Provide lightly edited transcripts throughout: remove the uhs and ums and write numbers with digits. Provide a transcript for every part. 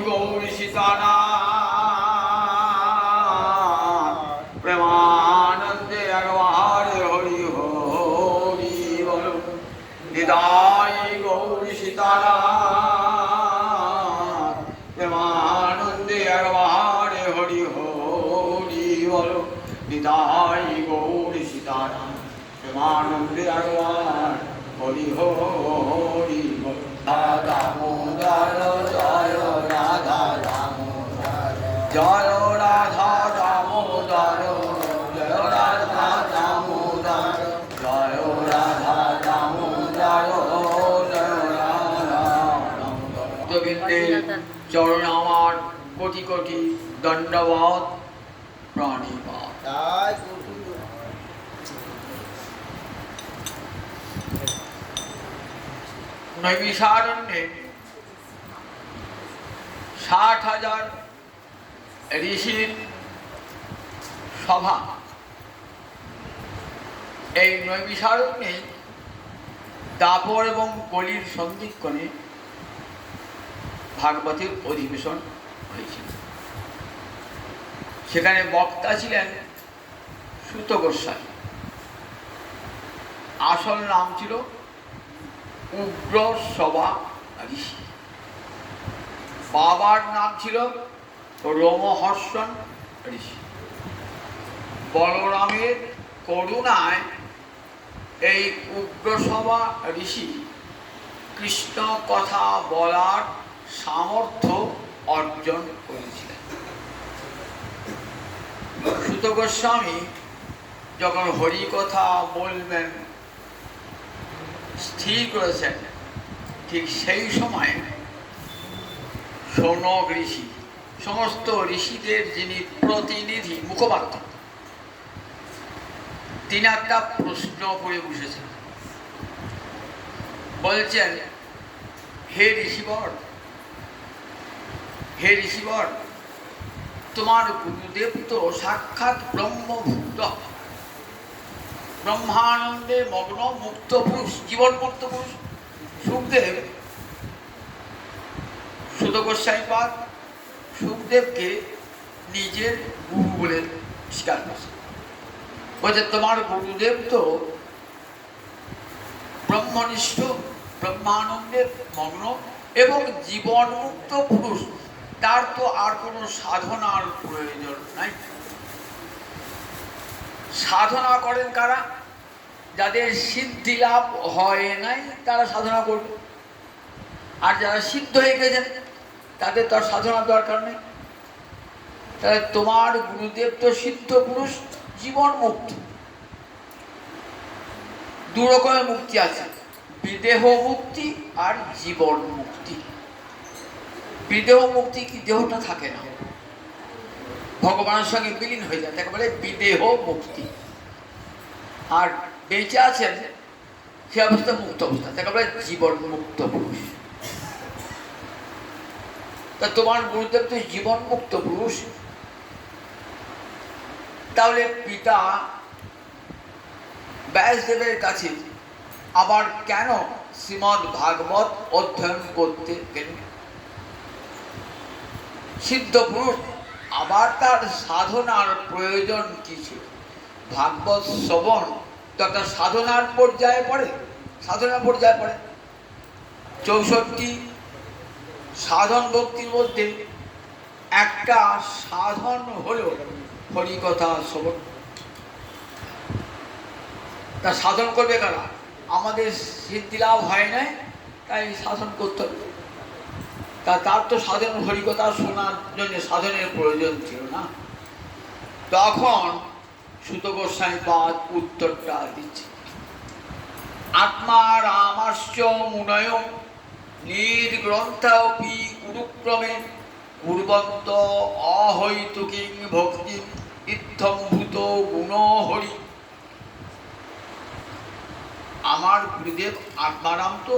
গৌরী সীতানাথ প্রেমানন্দে একবার হরি হরি বল। নিতাই গৌরী সীতানাথ প্রেমানন্দে একবার হরি হরি বল। নিতাই গৌরী সীতানাথ প্রেমানন্দে একবার হরি হরি বল। রাধা দামোদর জয় রাধা দামোদর জয় রাধা দামোদর জয় রাধা দামোদর জয় রাধা দামোদর জয় রাধা দামোদর। গোবিন্দের চরণে আমার কোটি কোটি দণ্ডবত প্রণিপাত। নৈমিষারণ্যে 60,000 ঋষির সভা। এই নৈমিষারণ্যে দাপর এবং কলির সন্ধিক্ষণে ভাগবতের অধিবেশন হয়েছিল। সেখানে বক্তা ছিলেন সুত গোস্বামী। আসল নাম ছিল উগ্র সভা ঋষি। বাবার নাম ছিল রোমহর্ষণ ঋষি। বলরামের করুণায় এই উগ্রসভা ঋষি কৃষ্ণ কথা বলার সামর্থ্য অর্জন করেছিলেন। সুত গোস্বামী যখন হরি কথা বলবেন স্থির করেছেন, ঠিক সেই সময় শৌনক ঋষি, সমস্ত ঋষিদের যিনি প্রতিনিধি মুখপাত্র, তিনি একটা প্রশ্ন করে বসেছেন। বলছেন, হে ঋষিবর, হে ঋষিবর, তোমার গুরুদেব তো সাক্ষাৎ ব্রহ্মভূত, ব্রহ্মানন্দে মগ্ন মুক্ত পুরুষ, জীবন মুক্ত পুরুষ। সুখদেব, সুত গোস্বামীপাদ সুখদেবকে নিজের গুরু বলে স্বীকার করছে। বলছে, তোমার গুরুদেব তো ব্রহ্মনিষ্ঠ, ব্রহ্মানন্দের মগ্ন এবং জীবন মুক্ত পুরুষ, তার তো আর কোনো সাধনার প্রয়োজন নাই। সাধনা করেন কারা? যাদের সিদ্ধি লাভ হয় নাই তারা সাধনা করবে, আর যারা সিদ্ধ হয়ে গেছেন তাদের তো আর সাধনার দরকার নেই। তাহলে তোমার গুরুদেব তো সিদ্ধ পুরুষ, জীবন মুক্ত। দু রকমের মুক্তি আছে, বিদেহ মুক্তি আর জীবন মুক্তি। বিদেহ মুক্তি কি দেহটা থাকে না, ভগবানের সঙ্গে বিলীন হয়ে যায়, তাকে বলে বিদেহ মুক্তি। আর বেঁচে আছেন সে অবস্থা মুক্ত অবস্থা, তাকে বলে জীবন মুক্ত পুরুষ। তা তোমার গুরুদেব তো জীবন মুক্ত পুরুষ, তাহলে পিতা ব্যাসদেবের কাছে আবার কেন শ্রীমদ্ ভাগবত অধ্যয়ন করতে গেলেন? সিদ্ধ পুরুষ, আবার তার সাধনার প্রয়োজন কি ছিল? ভাগবত শ্রবণ তো একটা সাধনার পর্যায়ে পড়ে, সাধনার পর্যায়ে পড়ে। 64 সাধন ভক্তির মধ্যে একটা সাধন হলো হরিকথা শ্রবণ। তা সাধন করবে কারা? আমাদের সিদ্ধি লাভ হয় নাই, তাই সাধন করতে হবে। তার তো সাধন হরিকথা শোনার জন্য সাধনের প্রয়োজন ছিল না। তখন সুত গোস্বামীপাদ উত্তরটা দিচ্ছে, আত্মা রামাশ্চ মুনয় নির্গ্রন্থপি গুরুক্রমে কুর্বন্ত অহৈতুকিং ভক্তি ইত্থম্ভূত গুণ হরি। আমার গুরুদেব আত্মারাম তো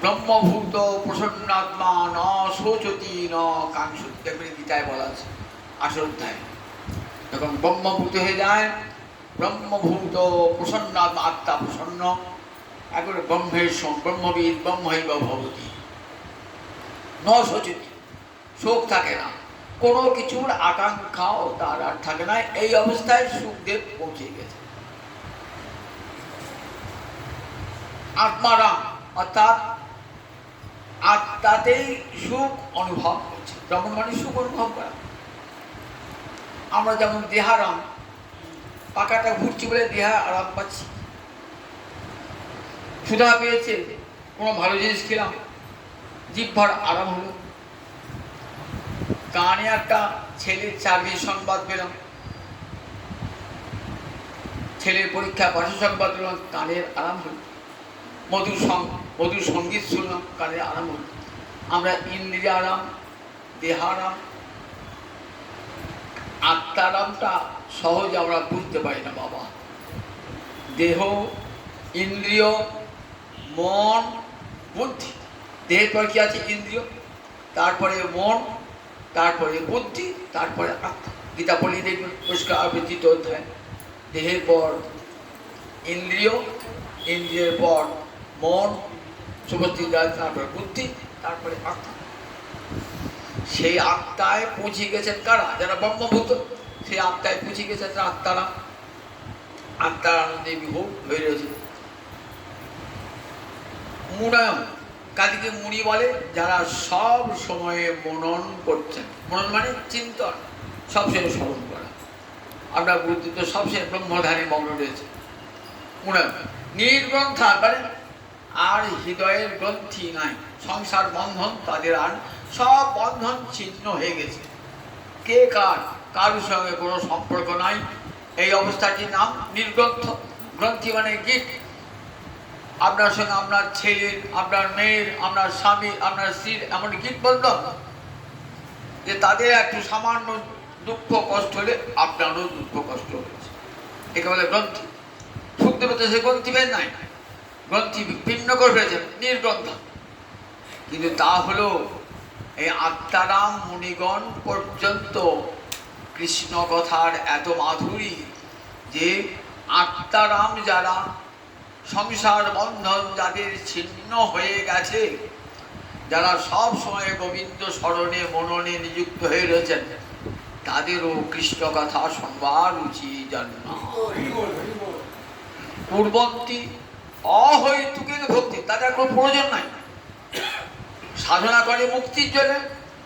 ব্রহ্মভূত প্রসন্নাত্মা ন শোচতি ন কাঙ্ক্ষতি, গীতায় বলা আছে 8 অধ্যায়। যখন ব্রহ্মভূত হয়ে যায়, ব্রহ্মভূত প্রসন্নাত্মা, আত্মা প্রসন্ন, একবারে ব্রহ্মের ব্রহ্মবিদ ব্রহ্মৈব ভবতি। ন শোচতি, শোক থাকে না, কোনো কিছুর আকাঙ্ক্ষাও তার আর থাকে না। এই অবস্থায় সুখদেব পৌঁছে গেছে। আত্মারাম অর্থাৎ আত্মাতেই সুখ অনুভব করছে। যেমন মানে সুখ অনুভব করা। আমরা যেমন দেহারাম, পাকাটা ঘুরছি বলে দেহা আরাম পাচ্ছি। ক্ষুধা পেয়েছে, কোনো ভালো জিনিস খেলাম, জিহ্বার আরাম হলো। কানে একটা ছেলের চাকরির সংবাদ পেলাম, ছেলের পরীক্ষা পাশের সংবাদ পেলাম, কানের আরাম হলো। মধুর সঙ্গীত শুনলাম, কানের আরাম হলো। আমরা ইন্দ্রিয় আরাম, দেহারাম, আত্মারামটা সহজে আমরা বুঝতে পারি না বাবা। দেহ, ইন্দ্রিয়, মন, বুদ্ধি। দেহের পর কি আছে? ইন্দ্রিয়, তারপরে মন, তারপরে বুদ্ধি, তারপরে আত্মা। গীতা পড়ি দেখবেন পরিষ্কার তৃতীয় অধ্যায়। দেহের পর ইন্দ্রিয়, ইন্দ্রিয়ের পর মন, সমষ্টি, তারপরে বুদ্ধি, তারপরে আত্মা। সেই আত্মায় পৌঁছে গেছেন কারা? যারা ব্রহ্মভূত। সেই আত্মায় পৌঁছে গেছেন আত্মারা, আত্মার আনন্দে বিভোর হয়ে রয়েছে। মুনায়ম, কাদিকে মুনি বলে যারা সব সময়ে মনন করছেন। মনন মানে চিন্তন, সবসময় স্মরণ করা। আমরা বুদ্ধি তো সবসময় ব্রহ্মধারী মগ্ন রয়েছে। মুনায়ম নির্গ্রন্থা মানে আর হৃদয়ের গ্রন্থি নাই, সংসার বন্ধন তাদের আর সব বন্ধন ছিন্ন হয়ে গেছে। কে কারোর সঙ্গে কোনো সম্পর্ক নাই। এই অবস্থাটির নাম নির্গ্রন্থ। গ্রন্থি মানে গিট। আপনার সঙ্গে আপনার ছেলের, আপনার মেয়ের, আপনার স্বামীর, আপনার স্ত্রীর এমন গিট বলল যে তাদের একটু সামান্য দুঃখ কষ্ট হলে আপনারও দুঃখ কষ্ট হয়েছে। একে বলে গ্রন্থি। সুখদেব তো সে গ্রন্থি বের নাই, গ্রন্থি ভিন্ন করে ফেলেছেন, নির্গ্রন্থ। কিন্তু তা হলো এই আত্মারাম মুনিগণ পর্যন্ত কৃষ্ণ কথার এত মাধুরী যে আত্মারাম যারা, সংসার বন্ধন যাদের ছিন্ন হয়ে গেছে, যারা সব সময় গোবিন্দ স্মরণে মননে নিযুক্ত হয়ে রয়েছেন, তাদেরও কৃষ্ণ কথা শুনবার রুচি জন্ম। পূর্বন্তী অহৈতুকিক ভক্তি, তাদের কোনো প্রয়োজন নাই। সাধনা করে মুক্তির জন্য,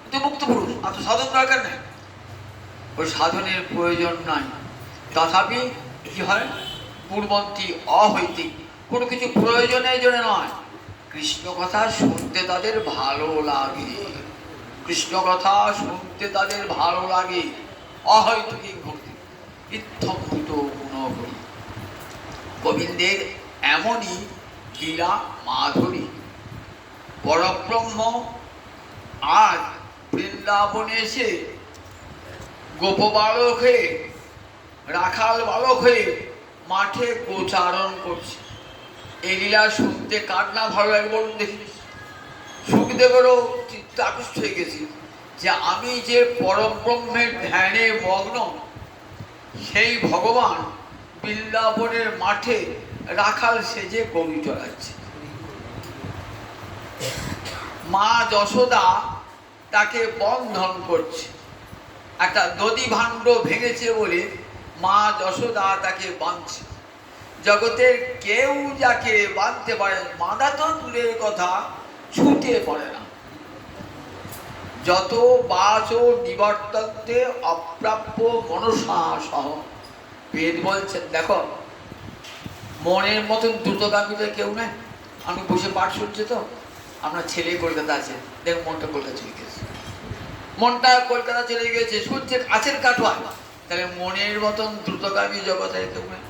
কিন্তু মুক্ত পুরুষ, আর তো সাধন দরকার নেই, ওই সাধনের প্রয়োজন নাই। তথাপি কি হয়? পূর্বন্তী অহৈতিক, কোনো কিছু প্রয়োজনের জন্য নয়, কৃষ্ণ কথা শুনতে তাদের ভালো লাগে। কৃষ্ণ কথা শুনতে তাদের ভালো লাগে। অহৈতুকিক ভক্তি, ইত্থভূত গুণগুলি। গোবিন্দের এমনই লীলা মাধুরী। পরব্রহ্ম আজ বৃন্দাবনে এসে গোপ বালক হয়ে, রাখাল বালক হয়ে মাঠে গোচারণ করছে। এই লীলা শুনতে কার না ভালো লাগে বলুন দেখি? সুখদেবেরও চিত্ত আকৃষ্ট হয়ে গেছে যে আমি যে পরব্রহ্মের ধ্যানে মগ্ন, সেই ভগবান বৃন্দাবনের মাঠে রাখাল সেজে গরু চড়াচ্ছে। মা যশোদা তাকে বন্ধন করছে। একটা দধি ভাণ্ড ভেঙেছে বলে মা যশোদা তাকে বাঁধছে। জগতের কেউ যাকে বাঁধতে পারে, বাঁধা তো দূরের কথা, ছুটে পড়ে না। যত বাচ নিবর্তন্তে অপ্রাপ্য মনসা সহ, বেদ বলছেন দেখো মনের মতন দ্রুতগামীতে কেউ নেই। আমি বসে পাঠ শুনছি তো, আপনার ছেলে কলকাতা আছে, দেখ মনটা কলকাতা চলে গেছে, মনটা কলকাতা চলে গেছে, শুনছেন আছেন কাটোয়া। তাহলে মনের মতন দ্রুতগামী জগতের কেউ নেই।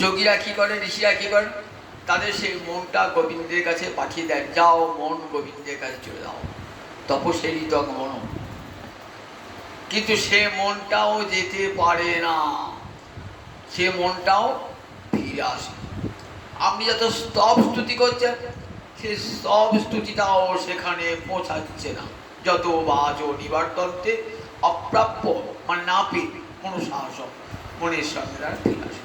যোগীরা কি করেন, ঋষিরা কি করেন? তাদের সেই মনটা গোবিন্দের কাছে পাঠিয়ে দেন, যাও মন গোবিন্দের কাছে চলে যাও, তপস্যারই তক মন। কিন্তু সে মনটাও যেতে পারে না, সে মনটাও ফিরে আসে। আপনি যত স্তব স্তুতি করছেন, সে স্তব স্তুতিটাও সেখানে পৌঁছাচ্ছে না। যত বাচ নিবর্তন্তে অপ্রাপ্য মানে না পেয়ে কোনো সাহস মনের সঙ্গে আর ফিরে আসে।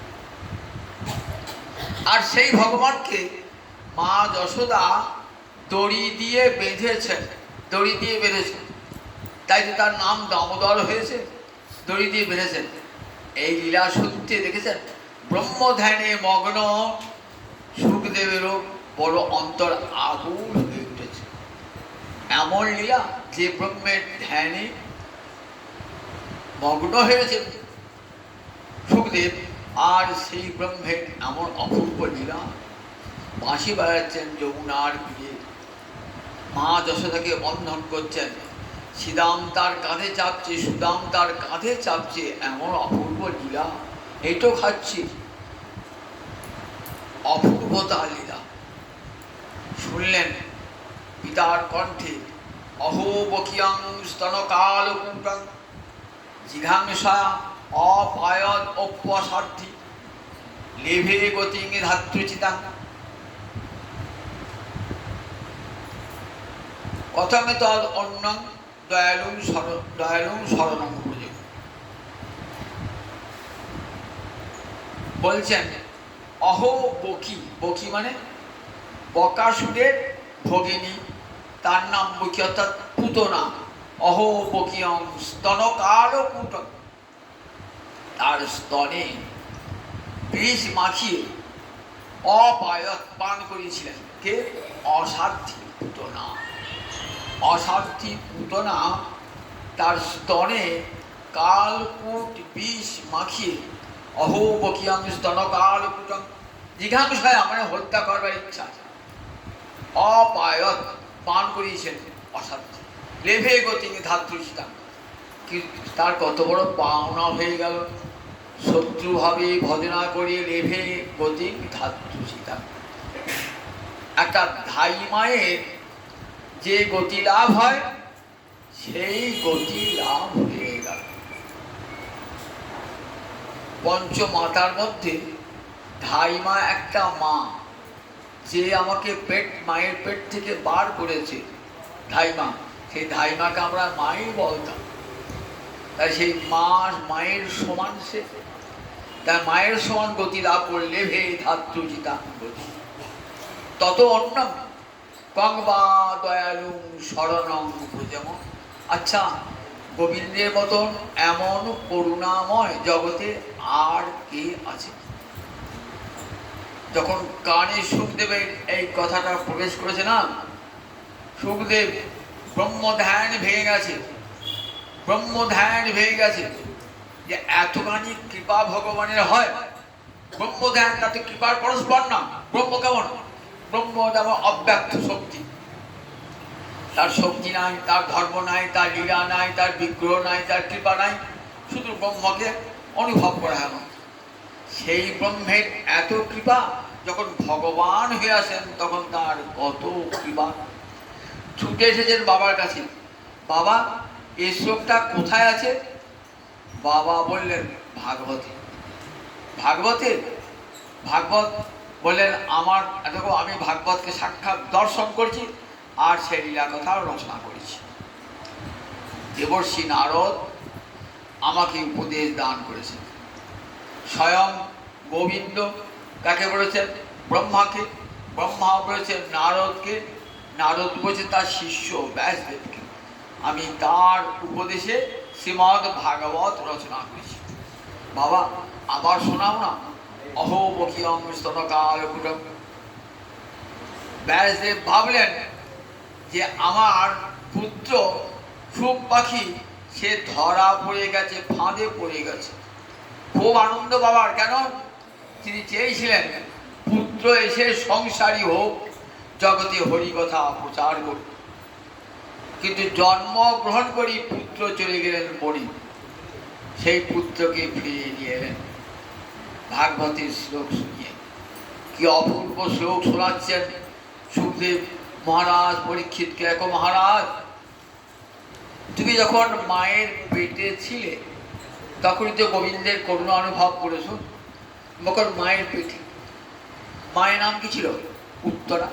আর সেই ভগবানকে মা যশোদা দড়ি দিয়ে বেঁধেছেন, দড়ি দিয়ে বেঁধেছেন, তাই তো তার নাম দামোদর হয়েছে, দড়ি দিয়ে বেঁধেছেন। এই লীলা সত্যি দেখেছেন, ব্রহ্ম ধ্যানে মগ্ন সুখদেবেরও বড় অন্তর আগুন হয়ে উঠেছে। এমন লীলা যে ব্রহ্মের ধ্যানে মগ্ন হয়েছে সুখদেব, আর সেই ব্রহ্মের এমন অপূর্ব লীলা, বাঁশি বাজাচ্ছেন যমুনার তীরে, মা যশোদাকে বন্ধন করছেন, শ্রীদাম তার কাঁধে চাপছে, সুদাম তার কাঁধে চাপছে, এমন অপূর্ব লীলা। এইটাও খাচ্ছি, অপূর্ব তার লীলা। শুনলেন পিতার কণ্ঠে, অহো বকিয়াং স্তনকাল কুটং জিঘাংসা অপায়দ অপ্যসার্থী লেভে গতিং ধাত্রুচিতাং কথমে তদ অন্যং দয়ালুং শরণং ব্রজে। বলছেন অহো বকি, বকি মানে বকাসুরের ভগিনী, তার নাম বকি অর্থাৎ পুতনা। অহো বকিয়ং স্তনকাল কুটং, তার স্তনে বিষ মাখিয়ে অপায়ত পান করিয়েছিলেন কে? অসাধ্যী পুতনা। অসাধ্যী পুতনা তার স্তনে কালকূট বিষ মাখিয়ে, অহো বকিয়াং স্তনকালকূটং জিঘাংসায় মানে হত্যা করবার ইচ্ছা, অপায়ত পান করিয়েছেন অসাধ্য। লেভে গতি ধাত্রুচিতাং, কি তার কত বড় পাওনা হয়ে গেল, শত্রুভাবে ভজনা করে লেভে গতি ধাত্রুচিতাং। একটা ধাই মায়ের যে গতি লাভ হয়, সেই গতি লাভ হয়ে গেল। পঞ্চমাতার মধ্যে ধাইমা একটা মা, যে আমাকে মায়ের পেট থেকে বার করেছে, ধাইমা, সেই ধাইমাকে আমরা মাই বলতাম। তাই সেই মায়ের সমান সে, তাই মায়ের সমান গতি লাভ করলে ভে ধাত্রুচিতা গতি তত অন্য কংবা দয়ালু শরণং যেমন। আচ্ছা, গোবিন্দের মতন এমন করুণাময় জগতে আর কে আছে? যখন কানে সুখদেবের এই কথাটা প্রবেশ করেছে না, সুখদেব ব্রহ্মধ্যান ভেঙে গেছে, ব্রহ্মধ্যান ভেঙে গেছে যে এতখানি কৃপা ভগবানের হয়। ব্রহ্মধ্যান তাতে কৃপার পরস্পর না। ব্রহ্ম কেমন? ব্রহ্ম যেমন অব্যক্ত শক্তি, তার শক্তি নাই, তার ধর্ম নাই, তার লীলা নাই, তার বিগ্রহ নাই, তার কৃপা নাই, শুধু ব্রহ্মকে অনুভব করা হয়। সেই ব্রহ্মের এত কৃপা, যখন ভগবান হয়ে আসেন তখন তার কত কৃপা। ছুটে এসেছেন বাবার কাছে, বাবা এই শ্লোকটা কোথায় আছে? বাবা বললেন ভাগবতে। ভাগবতে? ভাগবত বললেন আমার দেখো, আমি ভাগবতকে সাক্ষাৎ দর্শন করছি আর সেই লীলা কথাও রচনা করেছি। দেবর্ষি নারদ আমাকে উপদেশ দান করেছেন। স্বয়ং গোবিন্দ কাকে বলেছেন? ব্রহ্মাকে। ব্রহ্মা বলেছেন নারদকে, নারদ বলেছে তার শিষ্য ব্যাসদেবকে। আমি তার উপদেশে শ্রীমদ্ ভাগবত রচনা করেছি। বাবা আবার শোনাও না। অহো বকিয়ং স্তনকালকূটং। ব্যাসদেব ভাবলেন যে আমার পুত্র সুখ পাখি সে ধরা পড়ে গেছে, ফাঁদে পড়ে গেছে। খুব আনন্দ বাবার। কেন? তিনি চেয়েছিলেন পুত্র এসে সংসারী হোক, জগতে হরিকথা প্রচার করুক। কিন্তু জন্ম গ্রহণ করি পুত্র চলে গেলেন বনে, সেই পুত্রকে ফিরিয়ে নিয়ে এলেন ভাগবতের শ্লোক শুনিয়ে। কি অপূর্ব শ্লোক শোনাচ্ছেন সুখদেব মহারাজ পরীক্ষিতকে। দেখো মহারাজ, তুমি যখন মায়ের পেটে ছিলে তখনই তো গোবিন্দের করুণা অনুভব করেছ। তখন মায়ের পেটে, মায়ের নাম কি ছিল? উত্তরা।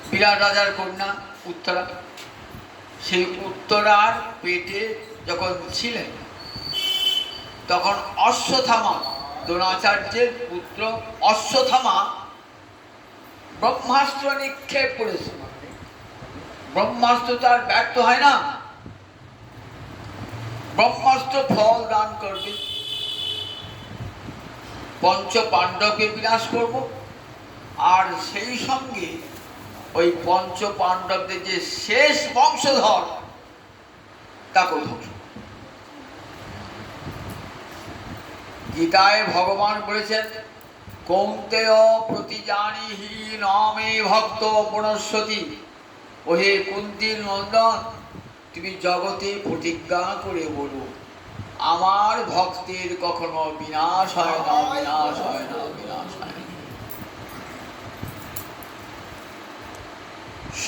বিরাট রাজার কন্যা উত্তরা। সেই উত্তরার পেটে যখন ছিলেন তখন অশ্বত্থামা, দ্রোণাচার্যের পুত্র অশ্বত্থামা ব্রহ্মাস্ত্র নিক্ষেপ করেছে, ব্রহ্মাস্ত্র তার ব্যর্থ হয় না, ব্রহ্মাস্ত্র ফল দান করবে। পঞ্চ পাণ্ডবকে বিনাশ করব, আর সেই সঙ্গে ওই পঞ্চ পাণ্ডবদের যে শেষ বংশধর তাকে ধ্বংস। গীতায় ভগবান বলেছেন, কৌন্তেয় প্রতিজানিহি নামে ভক্ত পুনঃসতি। ওহে কুন্তীর নন্দন, তুমি জগতে প্রতিজ্ঞা করে বলো, আমার ভক্তের কখনো বিনাশ হয় না, বিনাশ হয় না, বিনাশ হয় না।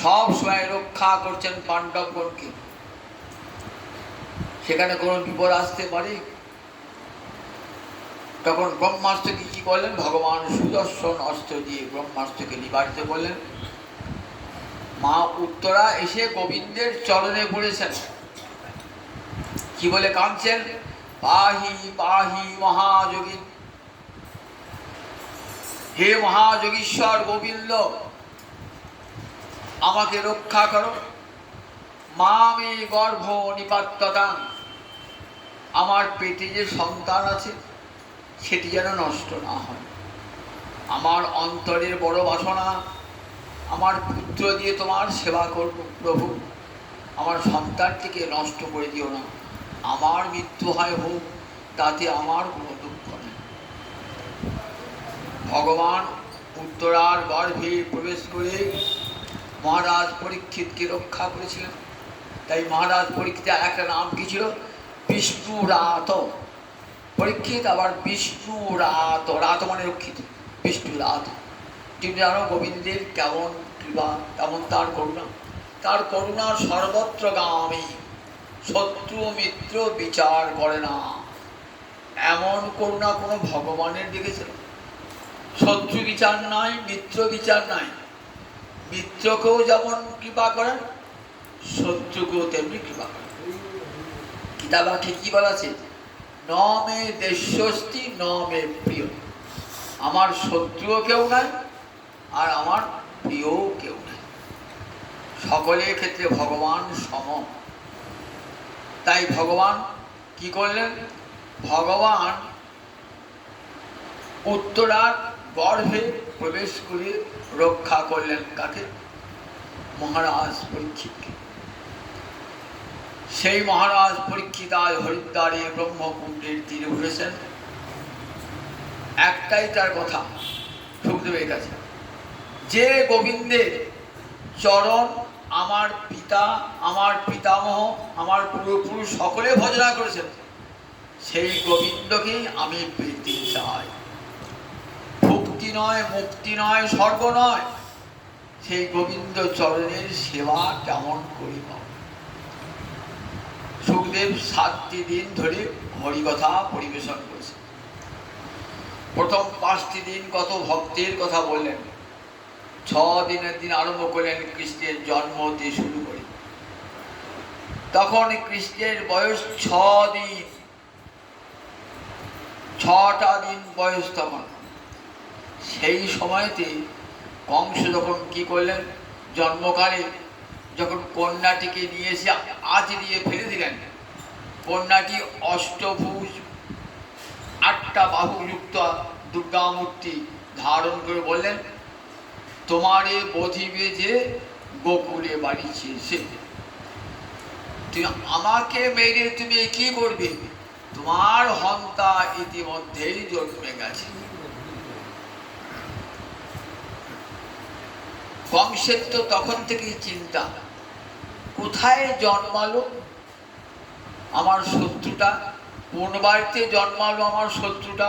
সব সময় রক্ষা করছেন পাণ্ডবগণকে, সেখানে কোনো বিপদ আসতে পারে। তখন ব্রহ্মাস্ত্রকে কি করলেন, ভগবান সুদর্শন অস্ত্র দিয়ে ব্রহ্মাস্ত্রকে নিবারিত করলেন। মা উত্তরা এসে গোবিন্দের চরণে পড়েছেন, কি বলে কাঁদছেন, পাহি পাহি মহাযোগী, হে মহাযোগীশ্বর গোবিন্দ, আমাকে রক্ষা করো। মামে গর্ভ নিপাত্যতা, আমার পেটে যে সন্তান আছে সেটি যেন নষ্ট না হয়। আমার অন্তরের বড় বাসনা, আমার পুত্র দিয়ে তোমার সেবা করব প্রভু, আমার সন্তানটিকে নষ্ট করে দিও না। আমার মৃত্যু হয় হোক, তাতে আমার কোনো দুঃখ নেই। ভগবান উত্তরার গর্ভে প্রবেশ করে মহারাজ পরীক্ষিতকে রক্ষা করেছিলেন। তাই মহারাজ পরীক্ষিতের একটা নাম কি ছিল, বিষ্ণুরাত। পরীক্ষিত আবার বিষ্ণুরাত, রাত মানে রক্ষিত, বিষ্ণুরাত। তুমি জানো গোবিন্দের কেমন কৃপা, কেমন তার করুণা। তার করুণা সর্বত্রগামী, শত্রু মিত্র বিচার করে না। এমন করুণা কোনো ভগবানের দেখেছিল? শত্রু বিচার নাই, মিত্র বিচার নাই। মিত্রকেও যেমন কৃপা করেন, শত্রুকেও তেমনি কৃপা করেন। কিতাবাকে কি বলা আছে, ন মে দেশস্তি ন মে প্রিয়। আমার শত্রুও কেউ নাই, আর আমার প্রিয়ও কেউ নাই। সকলের ক্ষেত্রে ভগবান সম। তাই ভগবান কি করলেন, ভগবান উত্তরার গর্ভে প্রবেশ করে রক্ষা করলেন কাকে, মহারাজ পরীক্ষিতকে। সেই মহারাজ পরীক্ষিত আজ হরিদ্বারে ব্রহ্মকুণ্ডের তীরে উঠেছেন। একটাই তার কথা সুখদেবের কাছে, যে গোবিন্দের চরণ আমার পিতা, আমার পিতামহ, আমার পূর্বপুরুষ সকলে ভজনা করেছেন, সেই গোবিন্দকে আমি পেতে চাই। ভক্তি নয়, মুক্তি নয়, স্বর্গ নয়, সেই গোবিন্দ চরণের সেবা কেমন করি। সুখদেব 7টি দিন ধরে হরিকথা পরিবেশন করেছে। প্রথম 5টি দিন কত ভক্তের কথা বললেন। 6 দিনের দিন আরম্ভ করলেন কৃষ্ণের জন্ম দিয়ে শুরু করে। তখন কৃষ্ণের বয়স 6 দিন, 6টা দিন বয়স। তখন সেই সময়তে কংস যখন কি করলেন, জন্মকালে যখন কন্যাটিকে নিয়ে এসে আজ দিয়ে ফেলে দিলেন, কন্যাটি অষ্টভুজ 8টা বাহুযুক্ত দুর্গা মূর্তি ধারণ করে বললেন, তোমারে বধিবে যে গোকুলে বাড়িছে সে, তুমি আমাকে মেরে তুমি কি করবে, তোমার হন্তা ইতিমধ্যেই জন্মে গেছে। কংসের তো তখন থেকেই চিন্তা, কোথায় জন্মালো আমার শত্রুটা, কোন বাড়িতে জন্মালো আমার শত্রুটা।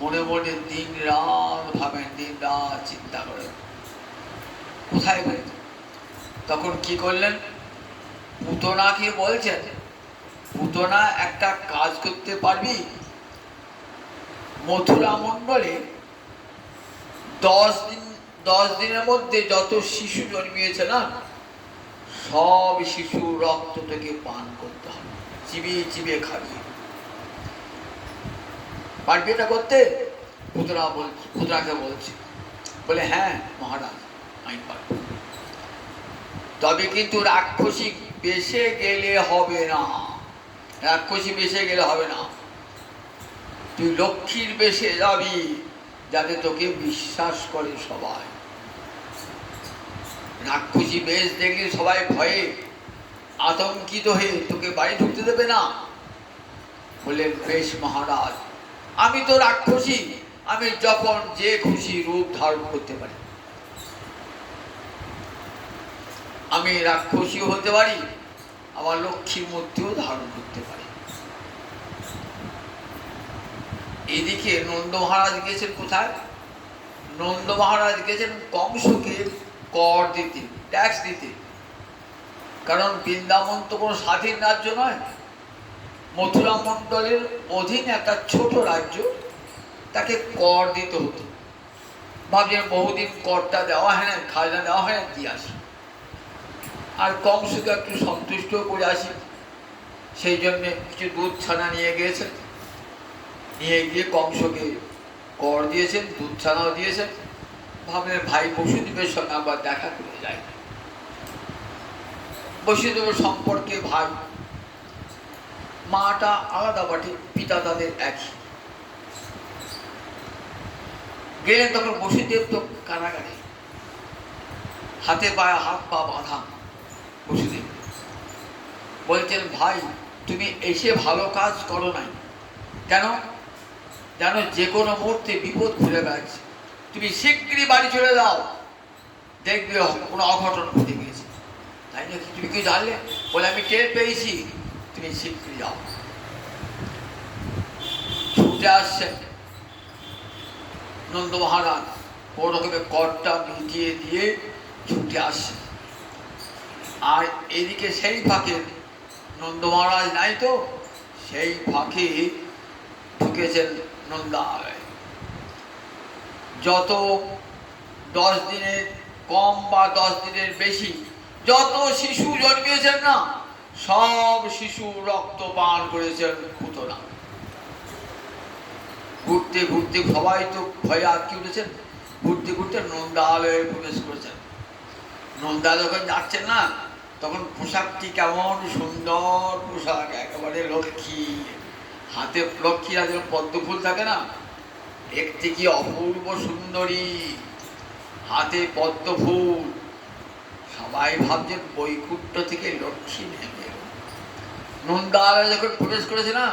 মনে মনে দিন রাত ভাবেন, দিন রাত চিন্তা করেন কোথায় গেল। তখন কি করলেন, পুতনাকে বলছেন, পুতনা একটা কাজ করতে পারবি, মথুরা মণ্ডলে 10 দিনের মধ্যে যত শিশু জন্মিয়েছে না, সব শিশু রক্ত থেকে পান করতে হবে, চিবিয়ে চিবিয়ে খাবিয়ে। পারবি এটা করতে? পুতনাকে বলছে। বলে হ্যাঁ মহারাজ আমি পারব, তবে কিন্তু রাক্ষসী বেশে গেলে হবে না, রাক্ষসী বেশে গেলে হবে না, তুই লক্ষ্মীর বেশে যাবি, যাতে তোকে বিশ্বাস করে সবাই। রাক্ষসী বেশ দেখলে সবাই ভয়ে আতঙ্কিত হয়ে তোকে বাড়ি ঢুকতে দেবে না। বললেন বেশ মহারাজ, আমি তো রাক্ষসী, আমি যখন যে খুশি রূপ ধারণ করতে পারি, আমি রাক্ষসীও হতে পারি, আবার লক্ষ্মীর মূর্তিও ধারণ করতে পারি। এদিকে নন্দ মহারাজ গেছেন কোথায়? নন্দ মহারাজ গেছেন কংসকে কর দিতে, ট্যাক্স দিতে। কারণ বৃন্দাবন তো কোনো স্বাধীন রাজ্য নয়, মথুরা মণ্ডলের অধীন একটা ছোট রাজ্য, তাকে কর দিতে হতো। ভাবছেন বহুদিন করটা দেওয়া হয় না, খাজনা দেওয়া হয় না, দিয়ে আসি, আর কংসকে একটু সন্তুষ্ট করে আসি। সেই জন্যে কিছু দুধ ছানা নিয়ে গিয়েছেন, নিয়ে গিয়ে কংসকে কর দিয়েছেন, দুধ ছানাও দিয়েছেন। ভাবলেন ভাই বসুদেবের সঙ্গে আবার দেখা করে যায়। বসুদেবের সম্পর্কে ভাই, মাটা আলাদা বাটে, পিতা তাদের একই। গেলেন তখন বসুদেব তো কারাগারে, হাতে পায়ে হাত পা বাঁধা। বসুদেব বলছেন ভাই তুমি এসে ভালো কাজ করো নাই, কেন জানো যে কোনো মুহূর্তে বিপদ ঘুরে বেড়াচ্ছে, তুমি শীঘ্রই বাড়ি চলে যাও, দেখবে কোনো অঘটন ঘটে গেছে। তাই নাকি? তুমি কি জানলে? বলে আমি টের পেয়েছি, তুমি শীঘ্রই যাও। ছুটে আসছেন নন্দ মহারাজ, কোনো রকমের করটা মিটিয়ে দিয়ে ছুটে আসছেন। আর এদিকে সেই ফাঁকে নন্দ মহারাজ নাই তো, সেই ফাঁকে ঢুকেছেন নন্দালয়। যত 10 দিনের কম বা 10 দিনের বেশি যত শিশু জন্মিয়েছেন না, সব শিশু রক্ত পান করেছেন পুতনা। ঘুরতে ঘুরতে সবাই তো ভয়ে আটকে উঠেছেন, ঘুরতে ঘুরতে নন্দালয়ে প্রবেশ করেছেন। নন্দালয় যখন যাচ্ছেন না, তখন পোশাকটি কেমন সুন্দর পোশাক, একেবারে লক্ষ্মী, হাতে লক্ষ্মীরা যেন পদ্ম ফুল থাকে না, দেখতে কি অপূর্ব সুন্দরী, হাতে পদ্ম ফুল। সবাই ভাবছেন বৈকুণ্ঠ থেকে লক্ষ্মী নেমে এলো। নন্দালয়ে যখন প্রবেশ করেছে না,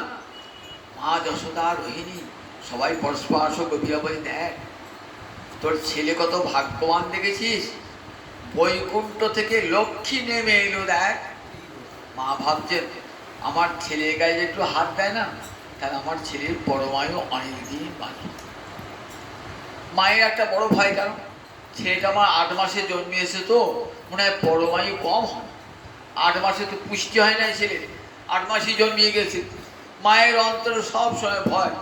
মা যশোদা রোহিণী সবাই পরস্পর গভীরা বলে দেখ তোর ছেলে কত ভাগ্যবান দেখেছিস, বৈকুণ্ঠ থেকে লক্ষ্মী নেমে এলো দেখ। মা ভাবছেন আমার ছেলের গায়ে একটু হাত দেয় না, তাহলে আমার ছেলের পরমায়ু অনেকদিন বাঁচবে। মায়ের একটা বড় ভয়, কারণ ছেলেটা আমার 8 মাসে জন্মিয়েছে, তো মনে হয় পরমায়ু কম হয়। 8 মাসে তো পুষ্টি হয় না ছেলে, 8 মাসেই জন্মিয়ে গেছে। মায়ের অন্তরে সব সময় ভয়,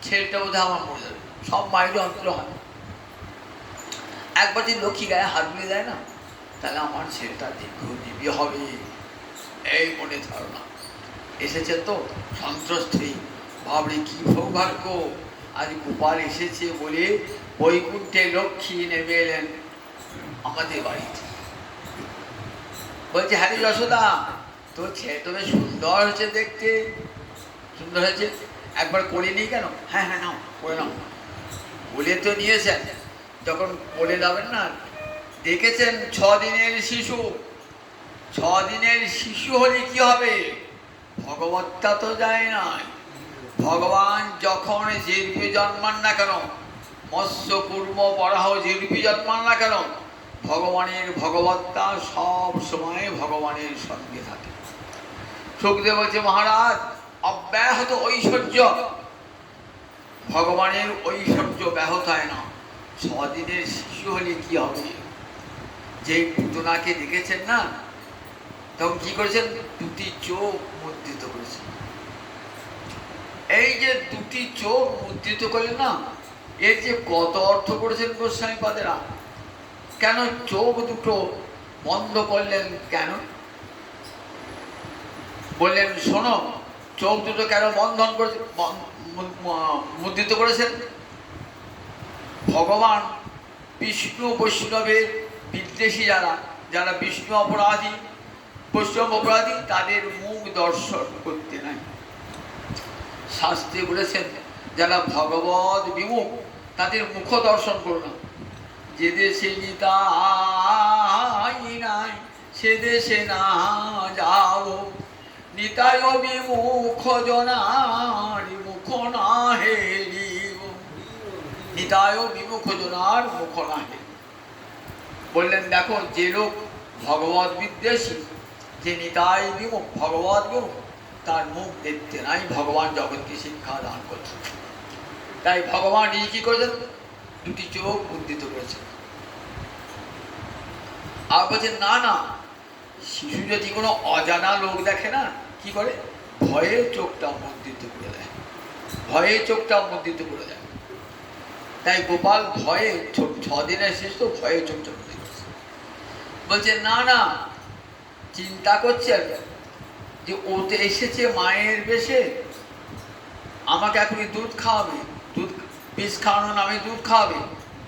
ছেলেটা বোধহয় আমার মরে যাবে, সব মায়ের অন্তর হয়। একবার যদি লক্ষ্মী গায়ে হাত দিয়ে দেয় না, তাহলে আমার ছেলেটা দীর্ঘজীবী হবে, এই মনে ধারণা। এসেছে তো সন্ত্রস্ত্রী, ভাবলে কি সৌভাগ্য, আজ গোপাল এসেছে বলে বৈকুণ্ঠে লক্ষ্মী নেমে এলেন আমাদের বাড়িতে। বলছে হ্যাঁ যশোদা, তোর ছেলে তো বেশ সুন্দর হয়েছে দেখতে, সুন্দর হয়েছে, একবার করে নিই কেন? হ্যাঁ হ্যাঁ নাও, করে নাও। বলে তো নিয়েছেন, যখন বলে যাবেন না, দেখেছেন 6 দিনের শিশু, 6 দিনের শিশু হলে কি হবে? ভগবত্তা তো যায় না। ভগবান যখন যে রূপে জন্মান না কেন, মৎস্য কুর্ম বরাহ যে রূপে জন্মান না কেন, ভগবানের ভগবত্তা সব সময় ভগবানের সঙ্গে থাকে। সুখদেব বলছে মহারাজ অব্যাহত ঐশ্বর্য, ভগবানের ঐশ্বর্য ব্যাহত হয় না। 6 দিনের শিশু হলে কি হবে? যে পুতনাকে দেখেছেন না, তখন কি করেছেন? 2টি চোখ মুদ্রিত করেছেন। এই যে 2টি চোখ মুদ্রিত করলেন না, এর যে কত অর্থ করেছেন গোস্বামী পাদেরা। কেন চোখ দুটো বন্ধ করলেন? কেন বললেন শোনো, চোখ দুটো কেন বন্ধন করে মুদ্রিত করেছেন? ভগবান বিষ্ণু বৈষ্ণবের বিদ্বেষী যারা, যারা বিষ্ণু অপরাধী, বৈষ্ণব অপরাধী, তাদের মুখ দর্শন করতে নাই। শাস্ত্রে বলেছেন যারা ভগবত বিমুখ তাদের মুখ দর্শন করো না। যে দেশে নিতাই নাই সে দেশে না যাও, নিতাই বিমুখ জনার মুখ না হেরিব, নিতাই বিমুখ জনার মুখ না হেরিব। বললেন দেখো, যে লোক ভগবত বিদ্বেষী, যে নিতাই বিমুখ, ভগবত বিমুখ, তার মুখ দেখতে নাই। ভগবান জগৎকে শিক্ষা দান করছেন। তাই ভগবান এই কি করেছেন, দুটি চোখ মুদ্রিত করেছেন। আর বলছেন না না, শিশু যদি কোনো অজানা লোক দেখে না, কি করে, ভয়ে চোখটা মুদ্রিত করে দেয়, ভয়ে চোখটা মুদ্রিত করে দেয়। তাই গোপাল ভয়ে 6 দিনের শেষ তো ভয়ে চোখটা মুদ্রিত করেছে। বলছে না না, চিন্তা করছেন যে ওতে এসেছে মায়ের বেশে, আমাকে এখনই দুধ খাওয়াবে, দুধ বিষ খাওয়ানোর নামে দুধ খাওয়াবে,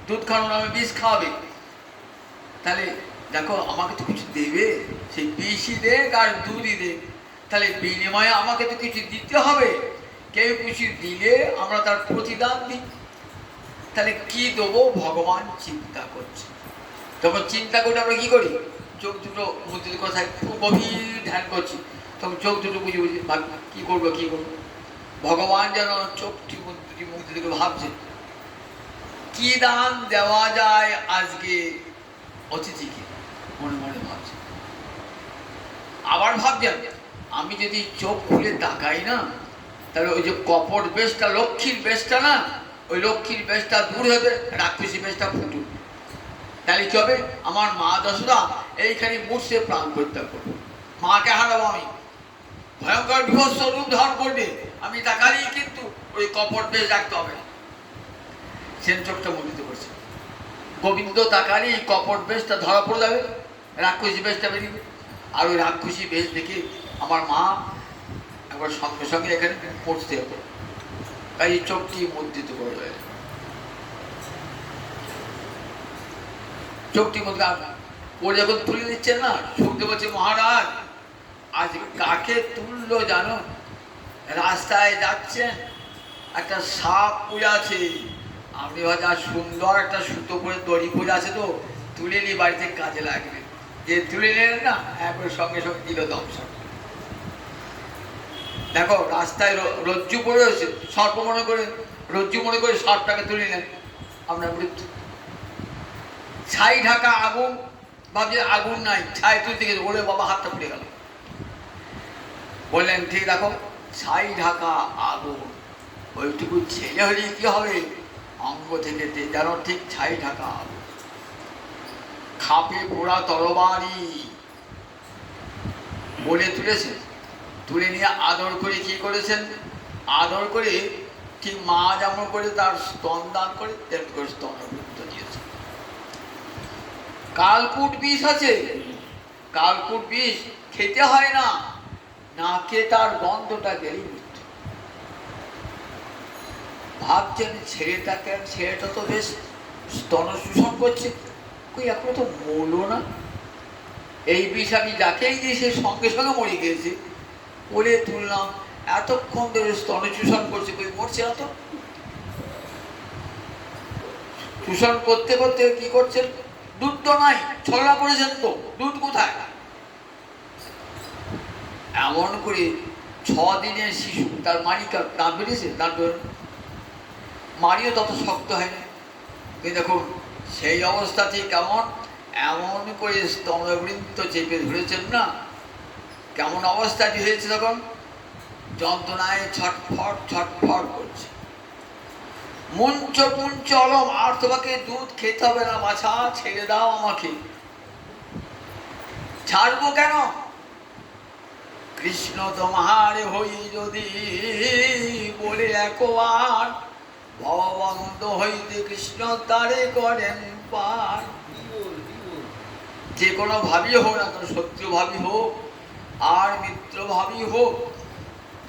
দুধ খাওয়ানোর নামে বিষ খাওয়াবে। তাহলে দেখো আমাকে তো কিছু দেবে, সেই বিষই দেখ আর দুধই দেখ, তাহলে বিনিময়ে আমাকে তো কিছু দিতে হবে। কেউ কিছু দিলে আমরা তার প্রতিদান দিই, তাহলে কি দেবো ভগবান চিন্তা করছে। তখন চিন্তা করে আমরা কি করি, চোখ দুটো মুদ্রিত করে থাকি, খুব গভীর ধ্যান করছি, তখন চোখ দুটো বুঝে বুঝে ভাবি কি করবো কি করবো। ভগবান যেন চোখটি মুদ্রিত করে ভাবছেন কি দান দেওয়া যায় আজকে অতিথিকে, মনে মনে ভাবছে। আবার ভাবছেন আমি যদি চোখ খুলে তাকাই না, তাহলে ওই যে কপট বেশটা, লক্ষ্মীর বেশটা না, ওই লক্ষ্মীর বেশটা দূর হবে, রাক্ষসী বেশটা ফুটুক। তাহলে কি হবে, আমার মা যশোদা এইখানে মূর্ছে প্রাণ পরিত্যাগ করবো, মাকে হারাবো আমি, ভয়ঙ্কর বিভৎস রূপ ধারণ করবে। আমি তাকালেই কিন্তু ওই কপট বেশ রাখতে হবে না। সেন চোখটা মুদ্রিত করছে। গোবিন্দ তাকালে এই কপট বেশটা ধরা পড়ে যাবে, রাক্ষসী বেশটা বেরিয়ে, আর ওই রাক্ষসী বেশ দেখে আমার মা একবার সঙ্গে সঙ্গে এখানে পড়তে হবে। তাই চোখটি মুদ্রিত করে দেয়, চোখটি মুদ্রা ও যখন তুলে দিচ্ছেন না, শুনতে বলছে মহারাজ আজ কাকে তুললো জানো, রাস্তায় যাচ্ছেন একটা সাপ পড়ে আছে, আপনি ভাবছেন আর সুন্দর একটা সুতো করে দড়ি পড়ে আছে তো তুলে নিয়ে বাড়িতে কাজে লাগবে। যে তুলে নিলেন না, একবার সঙ্গে সঙ্গে দিল দংশন। দেখো রাস্তায় রজ্জু পড়ে রয়েছে, সর্প মনে করে রজ্জু মনে করে সাপটাকে তুলে নেন, আপনার মৃত্যু। ছাই ঢাকা আগুন, ভাবছে আগুন নাই, ছাই তুলতে গেছে, ওরে বাবা হাতটা পুড়ে গেল। বললেন ঠিক দেখো, ছাই ঢাকা আগুন, ওইটুকু ছেলে হলে কি হবে, অঙ্গ থেকে যেন ঠিক ছাই ঢাকা আগুন। খাপে পোড়া তরবারি বলে তুলেছে, তুলে নিয়ে আদর করে কি করেছেন, আদর করে ঠিক মা যেমন করে তার স্তন দান করে তেমন করে স্তন দিয়েছে। কালকুট বিষ আছে, কালকুট বিষ খেতে হয় না, না খেয়ে তার গন্ধটা গেলেই মৃত্যু। ভাবছেন ছেলেটাকে, ছেলেটা তো বেশ স্তন শোষণ করছে, কই এখনো তো মরলো না, এই বিষ আমি যাকেই দিয়ে সে সঙ্গে সঙ্গে মরে গিয়েছে, বলে তুললাম, এতক্ষণ ধরে স্তন শোষণ করছে, কই মরছে না তো। শোষণ করতে করতে কি করছেন, দুধ তো নাই, ছলনা করেছেন তো, দুধ কোথায়। এমন করে 6 দিনের শিশু, তার মানিকা দাঁত বেরিয়েছে, দাঁত মারিও তত শক্ত হয়নি, কিন্তু দেখুন সেই অবস্থাতে কেমন, এমন করে স্তম্ভবৃন্ত চেপে ধরেছেন না, কেমন অবস্থাটি হয়েছে, তখন যন্ত্রণায় ছটফট ছটফট করছে। মুঞ্চ পুঞ্চ অলম, আর তোমাকে দুধ খেতে হবে না বাছা, ছেড়ে দাও আমাকে। ছাড়বো কেন, কৃষ্ণ তোমার হই যদি বলে একবার, ভববন্ধ হইতে কৃষ্ণ তারে করেন পার। যে কোনো ভাবি হোক না, কোনো শত্রু ভাবি হোক আর মিত্র ভাবি হোক,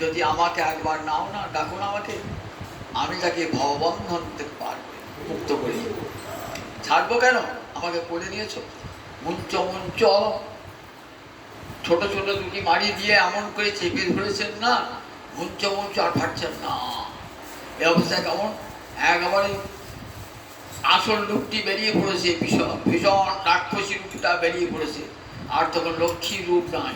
যদি আমাকে একবার নাও না, ডাকুন আমাকে, আমি তাকে ভববন্ধন থেকে পার মুক্ত করি। ছাড়বো কেন? আমাকে কোলে নিয়েছো, মুঞ্চ মুঞ্চ ছোট ছোট দুটি মারি দিয়ে এমন করে চেপে ধরেছেন না, মুঞ্চ মুঞ্চ আর ফাটছেন না। এ অবস্থায় কেমন একেবারে আসল রূপটি বেরিয়ে পড়েছে, ভীষণ ভীষণ রাক্ষসী রূপটা বেরিয়ে পড়েছে। আর তখন লক্ষ্মীর রূপ নাই।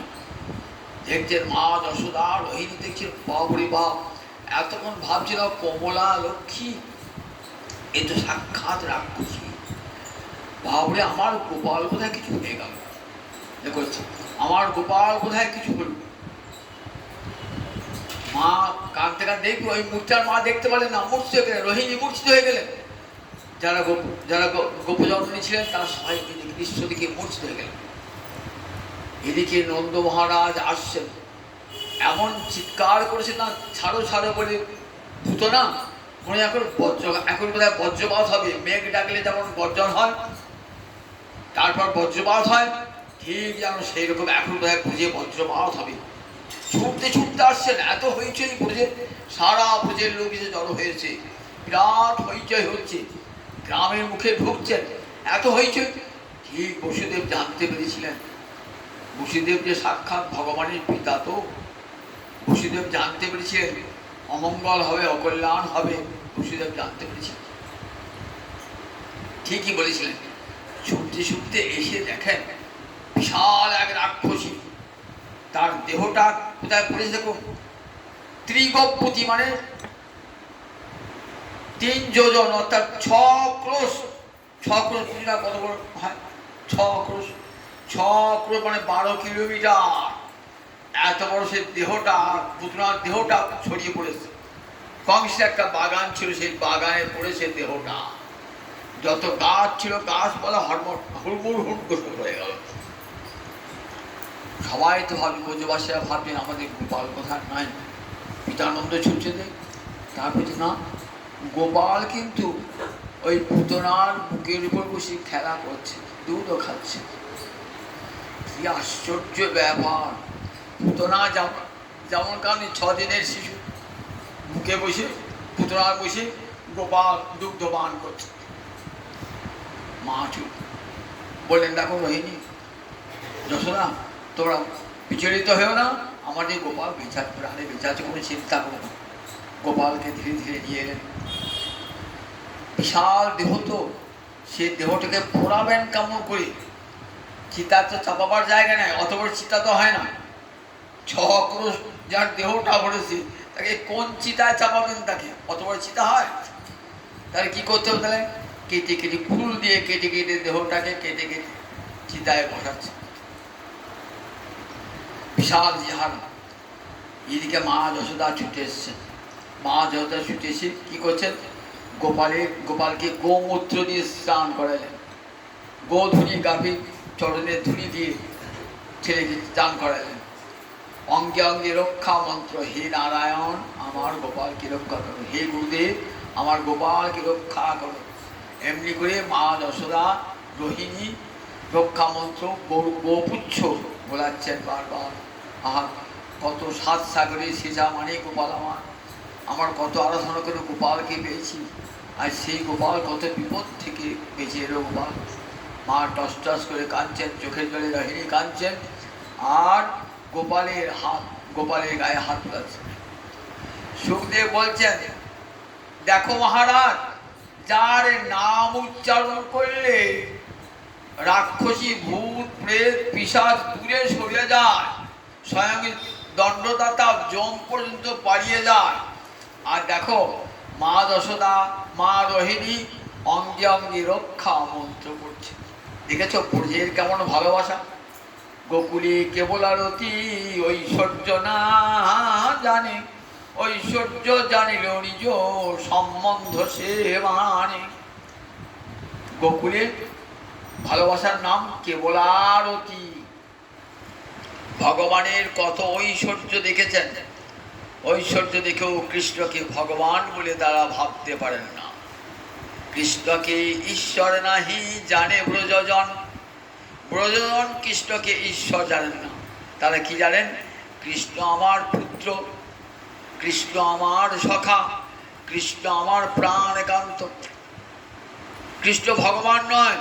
দেখছেন মা যশোদা, রোহিণী দেখছেন বাবরে বাপ, এতক্ষণ ভাবছিল কমলা লক্ষ্মী, এ তো সাক্ষাৎ রাক্ষসী। বাবরে, আমার গোপাল কোথায় কিছু হয়ে গেল, দেখো আমার গোপাল কোথায় কিছু হল। মা কাঁদতে কাঁদতে দেখবো, ওই মূর্ছার মা দেখতে পারলেন না, মূর্ছিত হয়ে গেলেন, রোহিণী মূর্ছিত হয়ে গেলেন। যারা গোপজননী ছিলেন তারা সবাই দৃশ্য দিকে মূর্ছিত হয়ে গেলেন। এদিকে নন্দ মহারাজ আসছেন, এমন চিৎকার করেছে না, ছাড়ো ছাড়ো বলে, ভূত না মনে এখন এখন বোধহয় বজ্রপাত হবে। মেঘ ডাকলে যেমন গর্জন হয়, তারপর বজ্রপাত হয়, ঠিক যেন সেই রকম এখন বোধহয় বুঝে বজ্রপাত হবে। ছুটতে ছুটতে আসছেন, এত হইচই বুঝে, সারা ভোজের লোক এসে জড়ো হয়েছে, বিরাট হইচই হচ্ছে, গ্রামের মুখে ঢুকছেন, এত হইচই। ঠিক বসুদেব জানতে পেরেছিলেন, বসুদেব যে সাক্ষাৎ ভগবানের পিতা, তো বসুদেব জানতে পেরেছিলেন অমঙ্গল হবে, অকল্যাণ হবে, বসুদেব জানতে পেরেছিলেন, ঠিকই বলেছিলেন। ছুটতে ছুটতে এসে দেখেন বিশাল এক রাক্ষসী, তার দেহটা কোথায় পড়েছে দেখুন, ত্রিগপতি মানে 3 যোজন, অর্থাৎ 6 ক্রোশ। 6 ক্রোশ বুঝিনা কত বড় হয়, 6 ক্রোশ, 6 ক্রোশ মানে 12 কিলোমিটার। এত বড় সে দেহটা, পুতনার দেহটা ছড়িয়ে পড়েছে। কংসের একটা বাগান ছিল, সেই বাগানে পড়েছে দেহটা। যত গাছ ছিল গাছ বলা হুড়মুড় হুড়মুড় হয়ে গেল। সবাই তো ভাবি, ব্রজবাসীরা ভাবছেন আমাদের গোপাল কোথায় নাই। পিতানন্দ ছুটছে দেখ, তারপর না, গোপাল কিন্তু ওই পুতনার বুকের উপর বসে খেলা করছে, দুধও খাচ্ছে। কি আশ্চর্য ব্যাপার! পুতনা যেমন কারণে 6 দিনের শিশু বুকে বসে, পুতনার বসে গোপাল দুগ্ধ পান করছে। মা চুপ বললেন, দেখো রোহিণী, যশোদা, তোমরা বিচলিত হয়েও না, আমাদের গোপাল বেঁচে প্রাণে বেঁচে আছে, কোনো চিন্তা করো না। গোপালকে ধীরে ধীরে নিয়ে এলেন। বিশাল দেহ তো, সে দেহটাকে পোড়াবেন কেমন করে? চিতা তো চাপাবার জায়গা নেই, অত বড় চিতা তো হয় না। 6 ক্রোশ যার দেহটা ভরেছে, তাকে কোন চিতায় চাপাবেন? তাকে অত বড় চিতা হয়? তাহলে কি করতে হবে? তাহলে কেটে কেটে, ফুল দিয়ে কেটে কেটে দেহটাকে কেটে কেটে চিতায় বসাচ্ছে। বিশাল জিহার। এদিকে মা যশোদা ছুটে এসছেন। মা যশোদা ছুটে এসে কি করছেন? গোপালকে গোমূত্র দিয়ে স্নান করালেন, গোধূলি গাভীর চরণে ধুলি দিয়ে ছেলেকে স্নান করালেন। অঙ্গে অঙ্গে রক্ষা মন্ত্র, হে নারায়ণ আমার গোপালকে রক্ষা করো, হে গুরুদেব আমার গোপালকে রক্ষা করো। এমনি করে মা যশোদা রোহিণী রক্ষা মন্ত্র গোপুচ্ছ বলাচ্ছেন বারবার। আহা, কত 7 সাগরে সেজা মানে গোপাল আমার কত আরাধনা করে গোপালকে পেয়েছি, আর সেই গোপাল কত বিপদ থেকে বেঁচে এলো গোপাল। মা টস টস করে কাঁদছেন, চোখের জলে রোহিণী কাঁদছেন, আর গোপালের গায়ে হাত তুলেছেন। সুখদেব বলছেন, দেখো মহারাজ, যার নাম উচ্চারণ করলে রাক্ষসী ভূত প্রেত পিশাচ দূরে সরে যায়, স্বয়ং দণ্ডদাতা যম পর্যন্ত পালিয়ে যায়। আর দেখো মা যশোদা, মা রোহিণী অঙ্গে অঙ্গে রক্ষা মন্ত্র করছে। দেখেছ ব্রজের কেমন ভালোবাসা? গোকুলে কেবল আরতি ঐশ্বর্য না জানে, ঐশ্বর্য জানিল নিজ সম্বন্ধ সে মানে। গোকুলে ভালোবাসার নাম কেবল আরতি। ভগবানের কত ঐশ্বর্য দেখেছেন, ঐশ্বর্য দেখেও কৃষ্ণকে ভগবান বলে তারা ভাবতে পারেন না। কৃষ্ণকে ঈশ্বর নাহি জানে ব্রজজন, ব্রজজন কৃষ্ণকে ঈশ্বর জানেন না। তারা কি জানেন? কৃষ্ণ আমার পুত্র, কৃষ্ণ আমার সখা, কৃষ্ণ আমার প্রাণ একান্ত। কৃষ্ণ ভগবান নয়,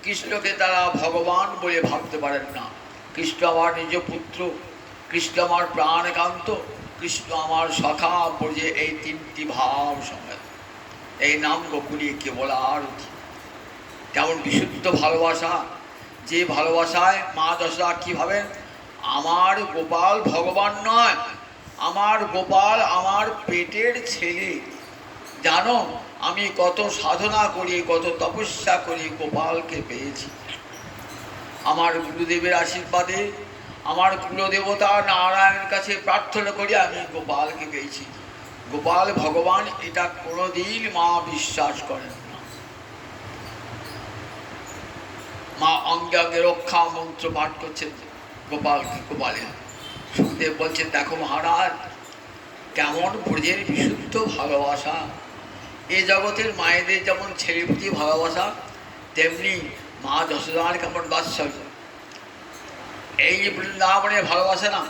কৃষ্ণকে তারা ভগবান বলে ভাবতে পারেন না। কৃষ্ণ আমার নিজ পুত্র, কৃষ্ণ আমার প্রাণকান্ত, কৃষ্ণ আমার সখা বলে এই তিনটি ভাব সমেত এই নাম গোকুলি কেবল আর কেমন বিশুদ্ধ ভালোবাসা, যে ভালোবাসায় মা যশোদা কি ভাবেন, আমার গোপাল ভগবান নয়, আমার গোপাল আমার পেটের ছেলে। জানো আমি কত সাধনা করি, কত তপস্যা করি গোপালকে পেয়েছি। আমার গুরুদেবের আশীর্বাদে, আমার কুলদেবতা নারায়ণের কাছে প্রার্থনা করি আমি গোপালকে পেয়েছি। গোপাল ভগবান এটা কোনোদিন মা বিশ্বাস করেন না। মা অঙ্গে অঙ্গে রক্ষা মন্ত্র পাঠ করছেন গোপালকে, গোপালের। সুখদেব বলছেন দেখো মহারাজ কেমন ব্রজের বিশুদ্ধ ভালোবাসা। এ জগতের মায়েদের যেমন ছেলের প্রতি ভালোবাসা, তেমনি মা যশোদার কেমন বাৎসল্য। এই বৃন্দাবনের ভালোবাসা না,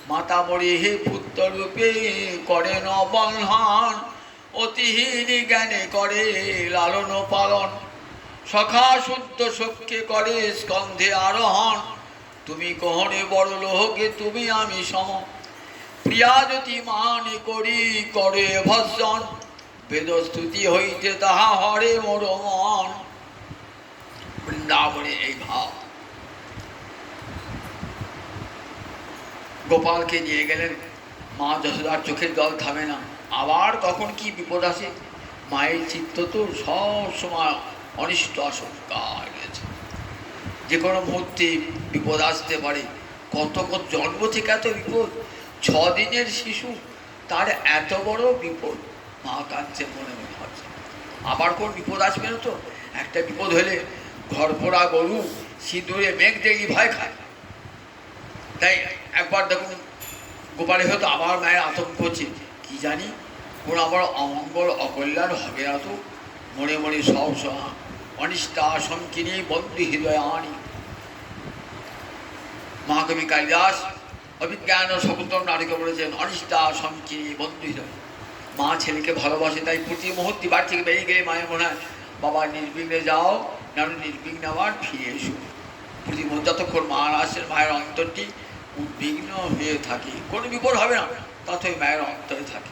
মাতা মরে হে পুত্র রূপে করে ন বন্ধন, অতিহীন জ্ঞানে করে লালন পালন, সখা শুদ্ধ সখ্যে করে স্কন্ধে আরোহণ। তুমি কহনে বড় লোহকে তুমি আমি সম, প্রিয়া যদি মানে করি করে ভজন, বেদস্তুতি হইতে তাহা হরে মোর মন। বৃন্দাবনে এই ভাব। গোপালকে নিয়ে গেলেন, মা যশোদার চোখের জল থামে না। আবার কখন কি বিপদ আসে, মায়ের চিত্ত তো সব সময় অনিষ্ট আশঙ্কা গেছে, যে কোনো মুহূর্তে বিপদ আসতে পারে। কত কত জন্ম থেকে এত বিপদ, 6 দিনের শিশু তার এত বড় বিপদ। মা কাঁদছে, মনে মনে হচ্ছে আবার কোন বিপদ আসবে না তো। একটা বিপদ হলে ঘর পোড়া গরু সিঁদুরে মেঘ দেখি ভয় খায়। তাই একবার দেখুন গোপালে হয়তো আবার মায়ের আতঙ্ক হচ্ছে, কি জানি কোন আবার অমঙ্গল অকল্যাণ হবে না তো। মনে মনে সব সময় অনিষ্টা সংকিনী বন্ধু হৃদয় আনি। মহাকবি কালিদাস অভিজ্ঞান শকুন্তল নাটকে বলেছেন অনিষ্টা সংকিনী বন্ধু হৃদয়। মা ছেলেকে ভালোবাসে, তাই প্রতি মুহূর্তে বাড়ি থেকে বেরিয়ে গেলে মায়ের মনে হয় বাবা নির্বিঘ্নে যাও, না নির্বিঘ্নে আবার ফিরে এসো। প্রতি মুহূর্তে যতক্ষণ মা আসেন মায়ের অন্তরটি উদ্বিগ্ন হয়ে থাকে, কোনো বিপদ হবে না ততই মায়ের অন্তরে থাকে।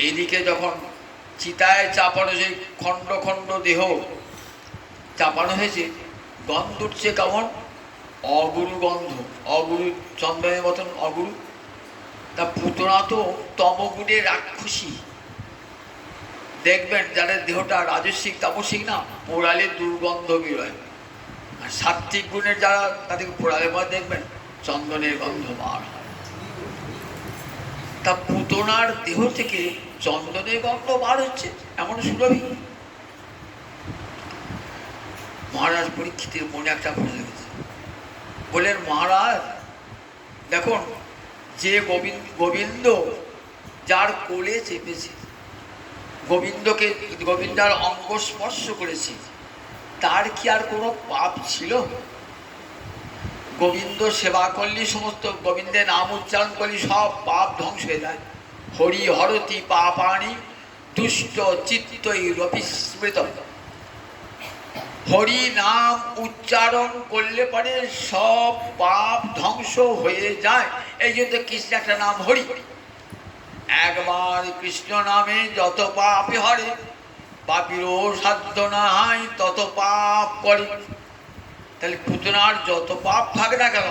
এইদিকে যখন চিতায় চাপানো সেই খণ্ড খণ্ড দেহ চাপানো হয়েছে, গন্ধ উঠছে কেমন অগুরু গন্ধ, অগুরু চন্দনের মতন অগুরু। তা পুতনা তো তমগুণের রাক্ষসী। দেখবেন যাদের দেহটা রাজস্বিক তামসিক না, পোড়ালে দুর্গন্ধ বেরোয়। আর সাত্বিক গুণের যারা, তাদেরকে পোড়ালে পর দেখবেন চন্দনের গন্ধ বার হয়। তা পুতনার দেহ থেকে চন্দনের গন্ধ বার হচ্ছে, এমন সুরভি। মহারাজ পরীক্ষিতের মনে একটা ভরে গেছে, বললেন মহারাজ দেখুন যে গোবিন্দ যার কোলে চেপেছে, গোবিন্দকে গোবিন্দার অঙ্গ স্পর্শ করেছে, তার কি আর কোনো পাপ ছিল? গোবিন্দ সেবা করলে সমস্ত গোবিন্দের নাম উচ্চারণ করলে সব পাপ ধ্বংস হয়ে যায়। হরি হরতি পাপানি দুষ্ট চিত্তই রবিস্মৃত। হরি নাম উচ্চারণ করলে পরে সব পাপ ধ্বংস হয়ে যায়। এই জন্য কৃষ্ণ একটা নাম হরি। একবার কৃষ্ণ নামে যত পাপে হরে, পাপিরও সাধ্য নাই তত পাপ করে। তাহলে পুতনার যত পাপ থাকে না কেন,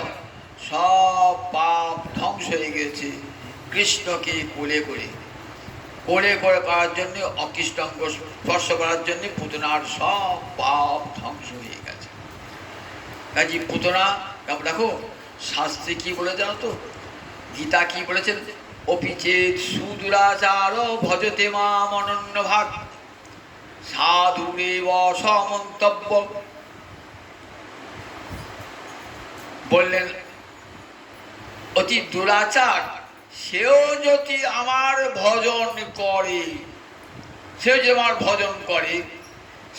সব পাপ ধ্বংস হয়ে গেছে কৃষ্ণকে কোলে করে। কোলে করে করার জন্য, অকৃষ্ণাঙ্গ স্পর্শ করার জন্য পুতনার সব পাপ ধ্বংস হয়ে গেছে। কাজী পুতনা দেখো শাস্ত্রে কি বলে জানো তো, গীতা কি বলেছেন, অপিচেত সুদুরাচার ভজতে মাম অনন্য ভাগ সাধুরেব সমন্তব্য। বললেন অতি দুরাচার সেও যদি আমার ভজন করে, সেও যদি আমার ভজন করে,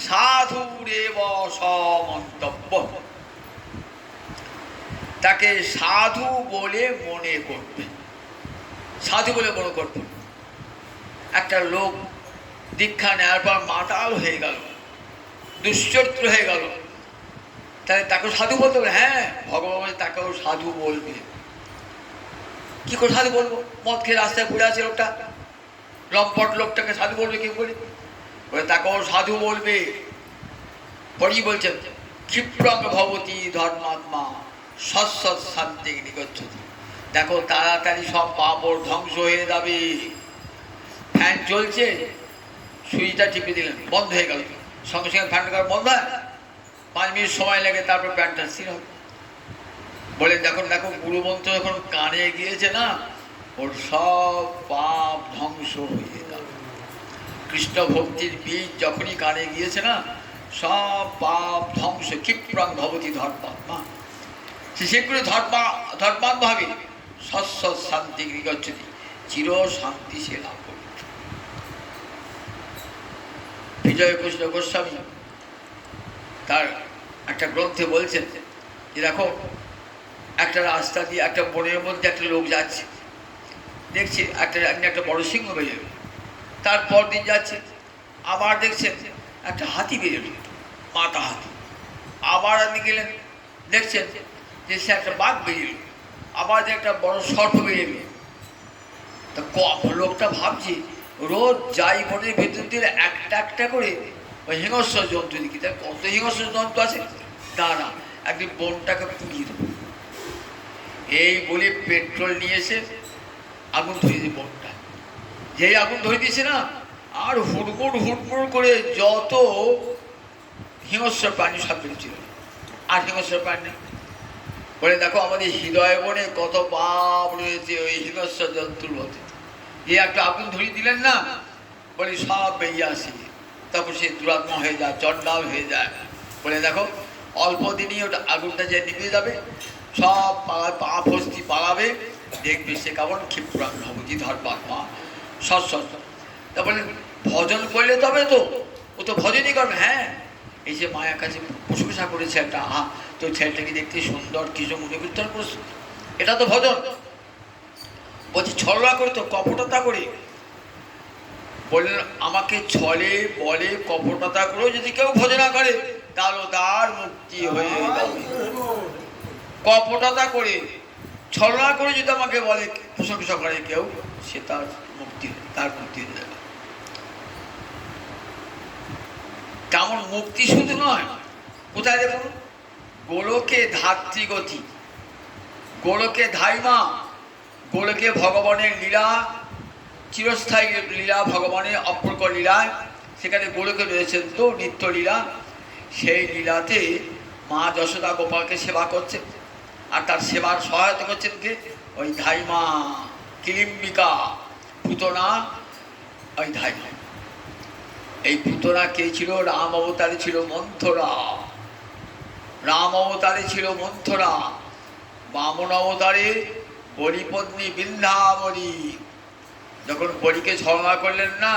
সাধুরেব সমন্তব্য, তাকে সাধু বলে মনে করবে, সাধু বলে মনে করবে। একটা লোক দীক্ষা নেওয়ার পর মাতাল হয়ে গেল, দুশ্চরিত্র হয়ে গেল, তাহলে তাকেও সাধু বলতে হবে? হ্যাঁ, ভগবান তাকেও সাধু বলবে। কি করে সাধু বলবো? মদ খেয়ে রাস্তায় পড়ে আছে লোকটা, লম্পট লোকটাকে সাধু বলবে কি করে? বলে তাকেও সাধু বলবে। পরেই বলছেন, ক্ষিপ্রং ভবতি ধর্মাত্মা সৎসৎ শান্তি নিগচ্ছতি। দেখো তাড়াতাড়ি সব পাপ ওর ধ্বংস হয়ে যাবে। ফ্যান চলছে, সুইচটা টিপে দিলেন, বন্ধ হয়ে গেল, সঙ্গে সঙ্গে ফ্যানটা করা বন্ধ হয়? 5 মিনিট সময় লাগে, তারপর ফ্যানটা স্থির হবে। বলে দেখো দেখো গুরুমন্ত্র যখন কানে গিয়েছে না, ওর সব পাপ ধ্বংস হয়ে গেল। কৃষ্ণ ভক্তির বীজ যখনই কানে গিয়েছে না, সব পাপ ধ্বংস। ক্ষিপ্রং ভবতি ধর্মাত্মা, সে সেগুলো ধর্মান ভাবে সৎসৎ শান্তি গৃহচ্ছতি, চির শান্তি সে লাভ করবে। বিজয় কৃষ্ণ গোস্বামী তার একটা গ্রন্থে বলছেন যে দেখো একটা রাস্তা দিয়ে একটা বনের মধ্যে একটা লোক যাচ্ছে, দেখছে একটা বড় সিংহ বেরিয়ে গেল। তারপর দিন যাচ্ছে, আবার দেখছেন একটা হাতি বেরিয়ে গেল, মাতা হাতি। আবার আপনি গেলেন, দেখছেন যে সে একটা বাঘ বেরিয়ে গেল। আবার যে একটা বড় সর্প বেরিয়ে গেল। তা লোকটা ভাবছে রোজ যাই বনের ভেতর দিয়ে একটা একটা করে ওই হিংস্র জন্তু দেখি, তার কত হিংস্র জন্তু আছে, দাঁড়া একদিন বনটাকে পুড়িয়ে দেবো। এই বলে পেট্রোল নিয়ে এসে আগুন ধরিয়ে দিয়ে বনটা, যেই আগুন ধরে দিয়েছে না, আর হুড়মুড় করে যত হিংস্র প্রাণী সব বেরিয়েছিল, আর হিংস্র প্রাণী। বলে দেখো আমাদের হৃদয় বনে কত পাপ রয়েছে ওই হিংস্র জন্তুর মধ্যে, এই একটা আগুন ধরিয়ে দিলেন না, বলে সব বেরিয়ে আসে। তারপর সে দুরাত্মা হয়ে যায়, চন্ডাল হয়ে যায়। বলে দেখো অল্প দিনই ওটা আগুনটা যে নিভে যাবে, সব পাপ হস্তি পালাবে, দেখবে সে কেমন ক্ষিপ্রাং ভবতি ধর্মাত্মা সৎসৎ। তারপরে ভজন করলে তবে তো ও তো ভজনই করবে। হ্যাঁ, এই যে মায়ের কাছে প্রশংসা করেছে একটা, তো ছেলেটাকে দেখতে সুন্দর, কিছু মনে কীর্তন করেছে, এটা তো ভজন। বলছি ছলনা করে, তো কপটতা করে। বললেন আমাকে ছলে বলে কপটতা করেও যদি কেউ ভজনা করে, তাহলে তার মুক্তি হয়ে যাবে। কপটতা করে, ছলনা করে যদি আমাকে বলে, প্রশংসা করে কেউ, সে তার মুক্তি হয়ে যাবে। তেমন মুক্তি শুধু নয়, কোথায় দেখুন, গোলকে ধাত্রীগতি, গোলকে ধাইমা, গোলকে ভগবানের লীলা, চিরস্থায়ী লীলা, ভগবানের অপূর্ব লীলায়, সেখানে গোলকে রয়েছেন তো নিত্য লীলা। সেই লীলাতে মা যশোদা গোপালকে সেবা করছেন, আর তার সেবার সহায়তা করছেন কে? ওই ধাইমা, কিলিম্বিকা, পুতনা, ওই ধাইমা। এই পুতনা কে ছিল? রাম অবতারে ছিল মন্থরা, রাম অবতারে ছিল মন্থরা, বামন অবতারে বলিপত্নী বৃন্দাবনী। যখন বলিকে ছলনা করলেন না,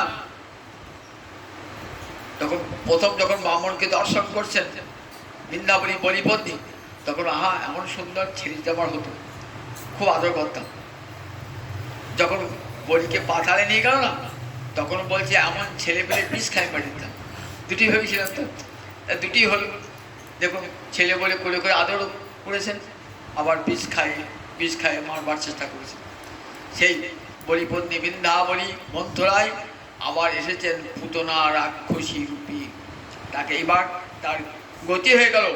তখন প্রথম যখন বামনকে দর্শন করছেন বৃন্দাবনী বলিপত্নী, তখন আহা এমন সুন্দর ছেলেটা আমার হতো, খুব আদর করতাম। যখন বলিকে পাতালে নিয়ে গেল না, তখন বলছে এমন ছেলে পেলে বিষ খাই পাঠিতাম। দুটি ভেবেছিলাম তো, দুটি হল। দেখুন ছেলে বলে করে করে আদরও করেছেন, আবার বিষ খায় মারবার চেষ্টা করেছেন। সেই বলিপত্নী বৃন্দাবনী মন্থরায় আবার এসেছেন পুতনা রাক্ষসী রূপী। তাকে এবার তার গতি হয়ে গেল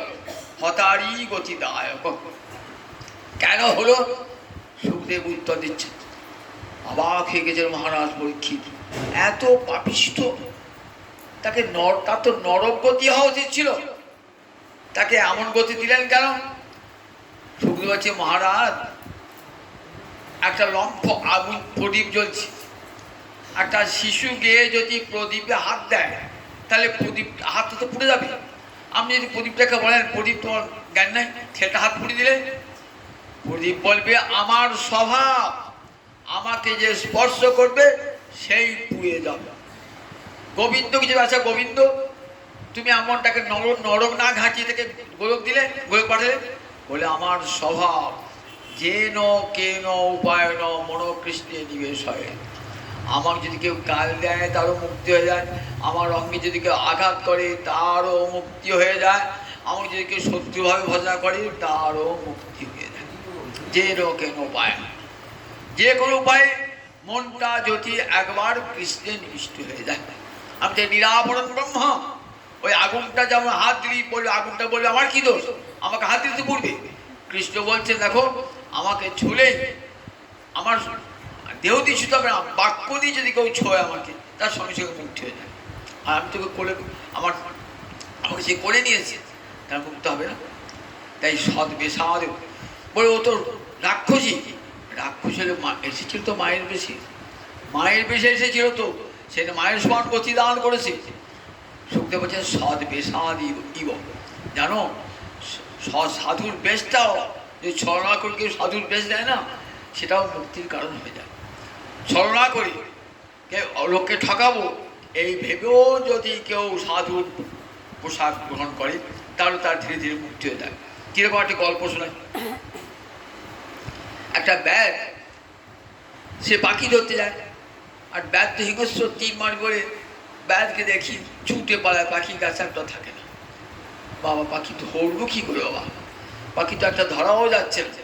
হতারি গতিদায়ক। কেন হলো? সুখদেব উত্তর দিচ্ছেন। অবাক হয়ে গেছেন মহারাজ পরীক্ষিত, এত পাপিষ্ঠ, তাকে তার তো নরক গতি হওয়া উচিত ছিল, তাকে এমন গতি দিলেন কেন? সুখদেব বলছে মহারাজ, একটা লম্ফ আগুন প্রদীপ জ্বলছে, একটা শিশু গিয়ে যদি প্রদীপে হাত দেয়, তাহলে প্রদীপ হাতটা তো পুড়ে যাবে। আপনি যদি প্রদীপটাকে বলেন প্রদীপ তোমার জ্ঞান নাই, সেটা হাত পুড়ে দিলে প্রদীপ বলবে আমার স্বভাব, আমাকে যে স্পর্শ করবে সেই পুড়ে যাবে। গোবিন্দ কিছু আছে, গোবিন্দ তুমি এমনটাকে নরক না ঘাঁটিয়ে থেকে গোলক দিলে, গোলক পাঠালে, বলে আমার স্বভাব যেন কেন উপায় ন মনোকৃষ্ণে নিবেশ হয়, আমাকে যদি কেউ গাল দেয় তারও মুক্তি হয়ে যায়, আমার অঙ্গে যদি কেউ আঘাত করে তারও মুক্তি হয়ে যায়, আমাকে যদি কেউ শত্রুভাবে ভজনা করে তারও মুক্তি হয়ে যায়। যে রকম উপায়, যে কোনো উপায়ে মনটা যদি একবার কৃষ্ণে নিবিষ্ট হয়ে যায়, আমি যে নিরাবরণ ব্রহ্ম, ওই আগুনটা যেমন হাত দিলেই বলবে, আগুনটা বলবে আমার কি দোষ, আমাকে হাত দিতে পড়বে। কৃষ্ণ বলছে দেখো আমাকে ছুলে, আমার দেহ দিয়ে ছুতে হবে না, বাক্য দিয়ে যদি কেউ ছোঁয় আমাকে তার সঙ্গে সঙ্গে মুক্তি হয়ে যায়। আর আমি তোকে কোলে আমাকে সে করে নিয়েছে, তার মুক্ত হবে না। তাই সৎ বেসাদ বলে ও তো রাক্ষসী, রাক্ষস হলে এসেছিল তো মায়ের বেশে, মায়ের বেশে এসেছিল তো সেটা মায়ের সমান প্রতিদান করেছে। শুনতে বলছে সৎ বেসাদ ইব, জানো সাধুর বেশটাও যে ছলনা করে কেউ সাধুর বেশ দেয় না, সেটাও মুক্তির কারণ হয়ে যায়। ছলনা করে লোককে ঠকাবো এই ভেবেও যদি কেউ সাধুর পোশাক গ্রহণ করে তাহলে তার ধীরে ধীরে মুক্তি হয়ে যায়। কিরকম একটা গল্প শোনায়, একটা ব্যাগ সে পাখি ধরতে যায়, আর ব্যাগ তো হিংস্র 3 মাস করে ব্যাগকে দেখি ছুটে পালায়, পাখি গাছে একটা থাকে না। বাবা পাখি তো ধরবো কী করে, বাবা পাখি তো একটা ধরাও যাচ্ছে না,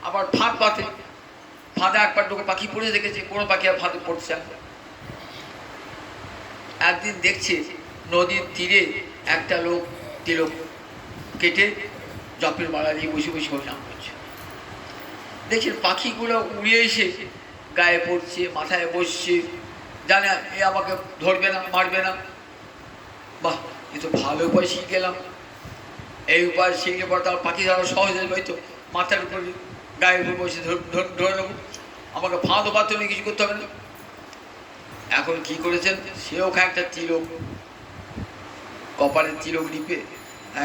আবার ফাঁদ পাতে, ফাঁদে একবার ঢুকে পাখি পড়ে দেখেছে, কোনো পাখি আর ফাঁদে পড়ছে না। একদিন দেখছে নদীর তীরে একটা লোক তিলক কেটে জপের মালা দিয়ে বসে বসে হরিনাম করছে। দেখছেন পাখিগুলো উড়ে এসে গায়ে পড়ছে, মাথায় বসছে, জানে এ আমাকে ধরবে না, মারবে না। বাহ, এ তো ভালো উপায় শিখে গেলাম, এই উপায় শিখে পর তার পাখি ধরা সহজ হয়ে হয়তো, মাথার উপরে গায়ের উপর বসে ধরে নেবো, আমাকে ফাঁদও পাতে নিয়ে কিছু করতে হবে না। এখন কি করেছেন, সেও একটা তিলক, কপালের তিলক লিপে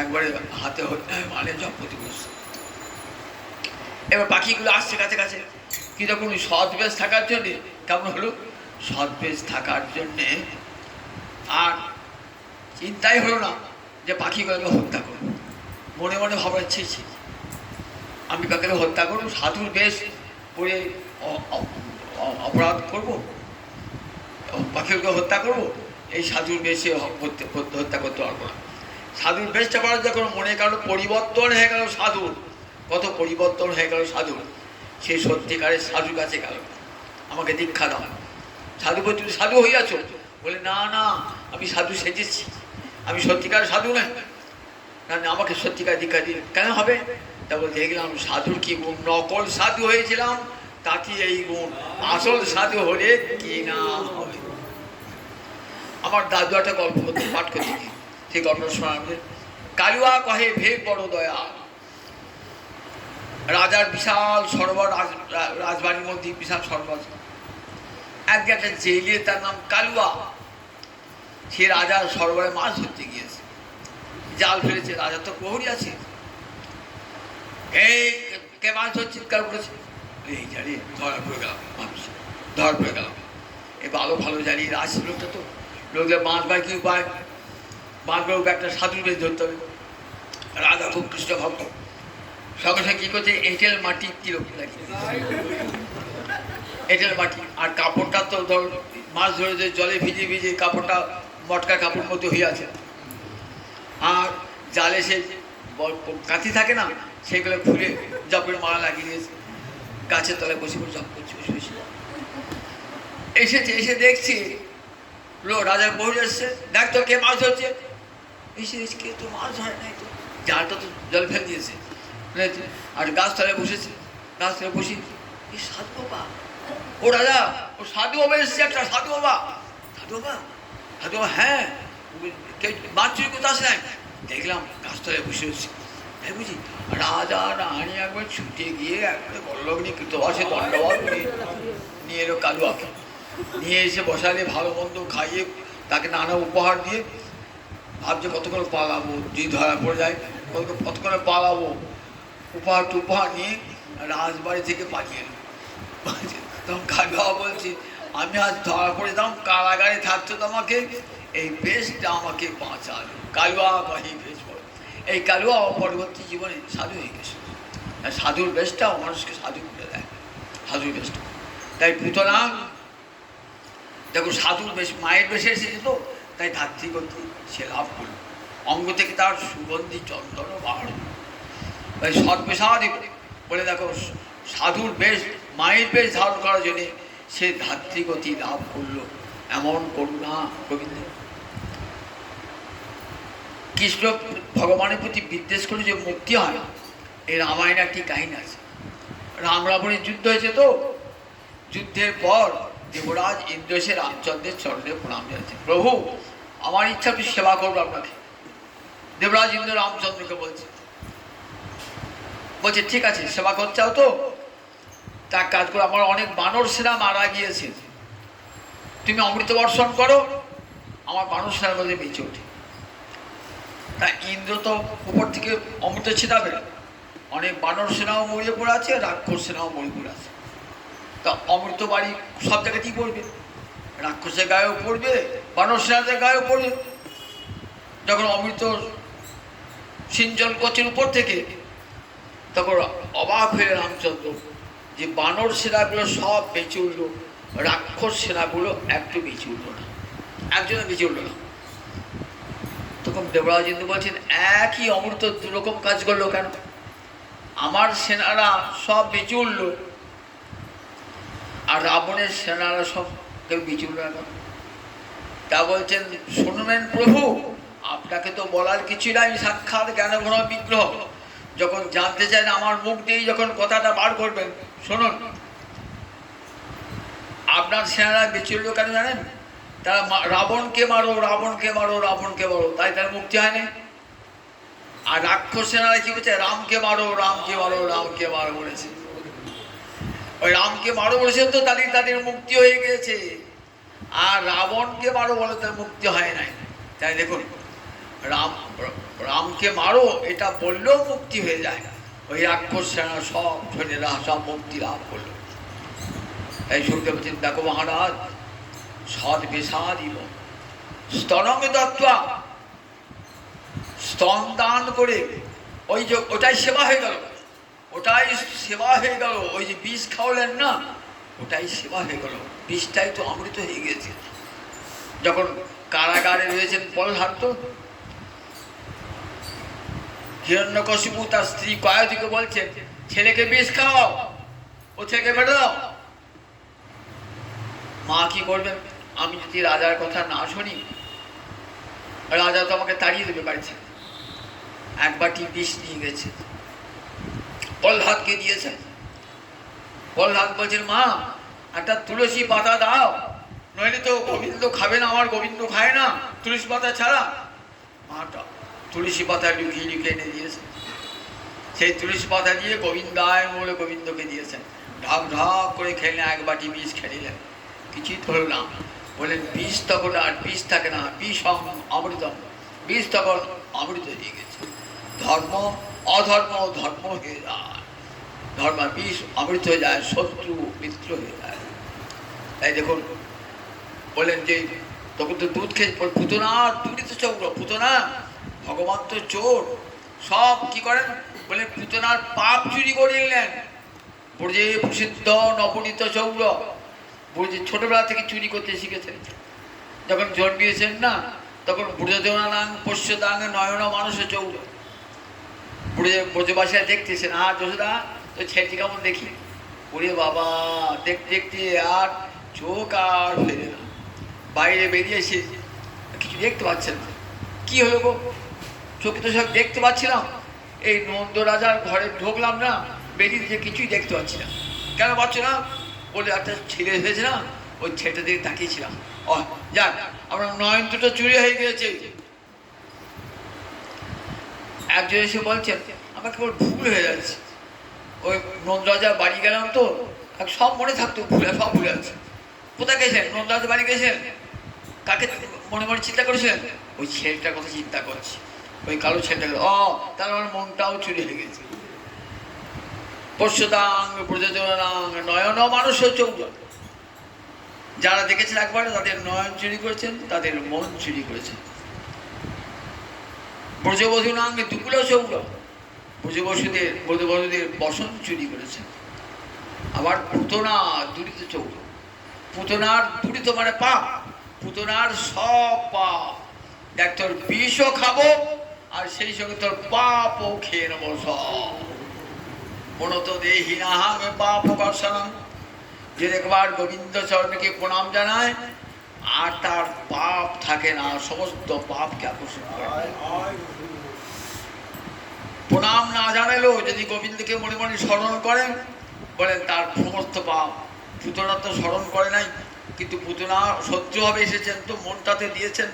একবারে হাতে মানে জপতি বসছে। এবার পাখিগুলো আসছে কাছে কাছে, কি তখন সৎবেশ থাকার জন্যে কেমন হলো, সৎবেশ থাকার জন্যে আর চিন্তাই হলো না যে পাখিগুলোকে হত্যা করবো। মনে মনে ভাবাচ্ছি আমি কাকে হত্যা করবো, সাধুর বেশ পরে অপরাধ করবো, পাখিগুলোকে হত্যা করবো, এই সাধুর বেশে হত্যা করতে পারবো না। সাধুর বেশটা করার যখন মনে কারো পরিবর্তন হয়ে গেল, সাধুর কত পরিবর্তন হয়ে গেল সাধুর, সে সত্যিকারের সাধুর কাছে গেল, আমাকে দীক্ষা দাও। সাধু বলে তুমি সাধু হইয়াছ, বলে না না আমি সাধু সেজেছি, আমি সত্যিকারের সাধু নয়, না আমাকে সত্যিকার দীক্ষা দিয়ে কেন হবে। তা বলে দেখলাম সাধুর কি গুণ, নকল সাধু হয়েছিলাম তাতে এই গুণ, আসল সাধু হলে কি না হবে। আমার দাদু একটা গল্প পাঠ করতে গিয়ে সেই গল্পটা শোনাবে। কালুয়া কহে ভেগ বড় দয়া, রাজার বিশাল সরোবর, রাজবাড়ির মধ্যে বিশাল সরোবর, একদিন একটা জেলে তার নাম কালুয়া, সে রাজার সরোবরে মাছ ধরতে গিয়েছে, জাল ফেলেছে, রাজার তো প্রহরী আছে, এই কে মাছ ধর চিৎকার করেছে, এই জানি ধরা পড়ে গেলাম, মানুষ ধরা পড়ে গেলাম। এ ভালো ভালো জানি রাজ লোকটা তো, লোকের মাছ ভাই কি উপায়, মাছ ভাই একটা সাধুর বেশ ধরতে হবে। রাজা খুব কৃষ্ণ ভক্ত, সঙ্গে সঙ্গে কী করছে, এঁটেল মাটি তিলক লাগিয়ে, এঁটেল মাটি, আর কাপড়টা তো ধর মাছ ধরে যে জলে ভিজে ভিজে কাপড়টা মটকা কাপড় মতো হয়ে আছে, আর জালে সে কাঁথি থাকে না, সেগুলো খুলে জপের মালা লাগিয়ে দিয়েছে, গাছের তলায় বসে বসে জপ করছে, বসে বসে এসেছে, এসে দেখছি রাজার বউ এসছে, দেখ তো কে মাছ ধরছে, এসে কে তো মাছ ধরে নাই, তো জালটা তো জল ফেলে দিয়েছে, আর গাছ তলায় বসেছে, গাছ তলায় বসি এই সাধু বাবা, ও রাজা ও সাধু বাবা এসছে, একটা সাধু বাবা, সাধু বাবা, সাধু বাবা, হ্যাঁ মাছ চুরি করতে আসে নাই, দেখলাম গাছ তলায় বসে হচ্ছে, তাই বুঝি রাজা রানী একবার ছুটে গিয়ে একবারে বড়লগ্নি কৃতবাসে দণ্ডবাদ নিয়ে এলো কালুয়াকে, নিয়ে এসে বসালে ভালো মন্দ খাইয়ে তাকে নানা উপহার দিয়ে, ভাবছে কতক্ষণ পালাবো, যদি ধরা পড়ে যায় কতক্ষণে পালাবো, উপহার নিয়ে রাজবাড়ি থেকে পালিয়ে এলো। তখন কালুয়া বলছি আমি আজ ধরা পড়ে যেতাম, কারাগারে থাকতো তোমাকে, এই বেশটা আমাকে বাঁচালো, কালুয়া বাহি বেশ বলে। এই কালুয়া পরবর্তী জীবনে সাধু হয়ে গেছে, সাধুর বেশটাও মানুষকে সাধু করে দেয়, সাধুর বেশটা। তাই পুতনা দেখো সাধুর বেশ মায়ের বেশে এসেছে তো, তাই ধাত্রীগতি সে লাভ করল। অঙ্গ থেকে তার সুগন্ধি চন্দন বার, তাই সর্বেসাধি বলে দেখো সাধুর বেশ মায়ের বেশ ধারণ করার জন্যে সে ধাত্রীগতি লাভ করল। এমন করুণা গোবিন্দ। কৃষ্ণ ভগবানের প্রতি বিদ্বেষ করে যে মুক্তি হয়, এই রামায়ণে একটি কাহিনী আছে। রাম রাবণের যুদ্ধ হয়েছে তো, যুদ্ধের পর দেবরাজ ইন্দ্র এসে রামচন্দ্রের চরণে প্রণাম জানাচ্ছে, প্রভু আমার ইচ্ছা আপনি সেবা করবো আপনাকে। দেবরাজ ইন্দ্র রামচন্দ্রকে বলছে ঠিক আছে সেবা করতে চাও তো, তার কাজ করে, আমার অনেক বানর সেনা মারা গিয়েছে, তুমি অমৃত বর্ষণ করো, আমার বানর সেনার মধ্যে বেঁচে ওঠে। তা ইন্দ্র তো উপর থেকে অমৃত ছিটাবে, অনেক বানর সেনাও মরিয়ে পড়ে আছে, রাক্ষস সেনাও মরিয়ে পড়ে আছে। তা অমৃত বাড়ি সব জায়গাতেই পড়বে, রাক্ষসের গায়েও পড়বে, বানর সেনাদের গায়েও পড়বে। যখন অমৃত সিঞ্চন করছেন উপর থেকে, তখন অবাক হয়ে রামচন্দ্র যে বানর সেনাগুলো সব বেঁচে উঠল, রাক্ষস সেনাগুলো একটু বেঁচে উঠল না, একজনে বেঁচে উঠল না। তখন দেবরাজ ইন্দ্র বলছেন, একই অমৃত দুরকম কাজ করলো কেন? আমার সেনারা সব বেঁচে উঠল, আর রাবণের সেনারা সব কেউ বেঁচে উঠল না। তা বলছেন, শুনবেন প্রভু, আপনাকে তো বলার কিছু নাই, সাক্ষাৎ জ্ঞানঘন বিগ্রহ। যখন জানতে চান আমার মুখ দিয়েই যখন কথাটা বার করবেন, শুনুন। আপনার সেনারা বেঁচে উঠল কেন জানেন? তারা রাবণকে মারো, রাবণকে মারো, রাবণকে মারো, তাই তার মুক্তি হয়নি। আর রাক্ষস সেনারা কি বলছে? রামকে মারো, রামকে মারো, রামকে মারো বলেছে। ওই রামকে মারো বলেছেন তো তাদের মুক্তি হয়ে গেছে, আর রাবণকে মারো বলে তার মুক্তি হয় নাই। তাই দেখুন, রামকে মারো এটা বললেও মুক্তি হয়ে যায়, ওই রাক্ষস সেনা সব সৈন্যরা সব মুক্তি লাভ করলো। এই শুনতে বলছেন, দেখো মহারাজ, সৎ বেসাদিল স্তনং দত্ত্বা, স্তন দান করে ওই যে ওটাই সেবা হয়ে গেল, ওটাই সেবা হয়ে গেল। ওই যে বিষ খাওয়ালেন না, ওটাই সেবা হয়ে গেল, বিষটাই তো অমৃত হয়ে গেছে। যখন কারাগারে রয়েছেন প্রহ্লাদ, হিরণ্যকশিপু তার স্ত্রী কয়াদিকে বলছেন, ছেলেকে বিষ খাওয়াও, ও ছেলেকে বেড়ে দাও। মা কি করবেন? আমি যদি রাজার কথা না শুনি, রাজা তো আমাকে তাড়িয়ে দেবে বাড়ি থেকে। এক বাটি বিষ নিয়ে গেছে, প্রহ্লাদকে দিয়েছে। প্রহ্লাদ বলছেন, মা একটা তুলসী পাতা দাও, নইলে তো গোবিন্দ খাবে না, আমার গোবিন্দ খায় না তুলসী পাতা ছাড়া। মাটা তুলসী পাতা লুকিয়ে লুকিয়ে এনে দিয়েছে। সেই তুলসী পাতা দিয়ে গোবিন্দায় বলে গোবিন্দকে দিয়েছেন। ঢাক ঢাক করে খেলেন, এক বাটি বিষ খেলিলেন, কিছুই তো হল না। বললেন, বিষ তখন আর বিষ থাকে না, বিষ অমৃতম, বিষ তখন অমৃত দিয়ে গেছে। ধর্ম অধর্ম ধর্ম হয়ে যায়, ধর্ম বিষ অমৃত হয়ে যায়, শত্রু মিত্র হয়ে যায়। তাই দেখুন, বললেন যে তখন তো দুধ খেয়ে পুতনা, দুর্নীত চৌর পুতনা, ভগবান তো চোর, সব কি করেন? বললেন পুতনার পাপ চুরি করে নিলেন। ব্রজে প্রসিদ্ধ নবনীত চৌর, ব্রজে ছোটবেলা থেকে চুরি করতে শিখেছেন। যখন জন্মিয়েছেন না, তখন ব্রজনাং পশ্যদাং নয়ন মানুষ চৌর, ব্রজবাসীরা দেখতেছেন, আর যশোদা তো ছেলেটি কেমন দেখি, ওরে বাবা, দেখতে দেখতে আর চোখ আর ফেরে না, বাইরে বেরিয়ে এসে কিছু দেখতে পাচ্ছেন না। কি হলো গো? চোখে তো সব দেখতে পাচ্ছিলাম, এই নন্দ রাজার ঘরে ঢুকলাম না, বেরিয়ে যে কিছুই দেখতে পাচ্ছি না। কেন পাচ্ছ না? বলে একটা ছেলে হয়েছে না, ওই ছেলেটা দিকে তাকিয়েছিলাম, ও যাক আমার নয়ন দুটো চুরি হয়ে গিয়েছে। একজন এসে বলছেন, আমার কেবল ভুল হয়ে যাচ্ছে, ওই নন্দ রাজার বাড়ি গেলাম তো, সব মনে থাকতো, ভুলে সব ভুলে আছে। কোথায় গেছেন? নন্দ রাজার বাড়ি গেছেন, কাকে মনে মনে চিন্তা করেছিলেন? ওই ছেলেটার কথা চিন্তা করছি, ওই কালো ছেলেটা। ও, তার আমার মনটাও চুরি হয়ে গেছে। পশ্যদাং ব্রজনাং নয়ন মানুষ চৌর, যারা দেখেছেন একবার, তাদের নয়ন চুরি করেছেন, তাদের মন চুরি করেছেন। ব্রজবধূনাং দুকুল চৌর, ব্রজবধূদের বসন চুরি করেছেন। আবার পুতনা দুরিত চৌর, পুতনার দুরিত মানে পাপ, পুতনার সব পাপ। দেখ তোর বিষও খাবো আর সেই সঙ্গে তোর পাপও খেয়ে নেবো সব। মনত দেহি নাহাং পাপ কর্ষণ, যে একবার গোবিন্দ চরণকে প্রণাম জানায় আর তার পাপ থাকে না, সমস্ত পাপকে আকর্ষণ করে। প্রণাম না জানালেও যদি গোবিন্দকে মনে মনে স্মরণ করেন, বলেন তার সমস্ত পাপ। পুতনা তো স্মরণ করে নাই, কিন্তু পুতনা সত্যভাবে এসেছেন তো মনটাতে দিয়েছেন,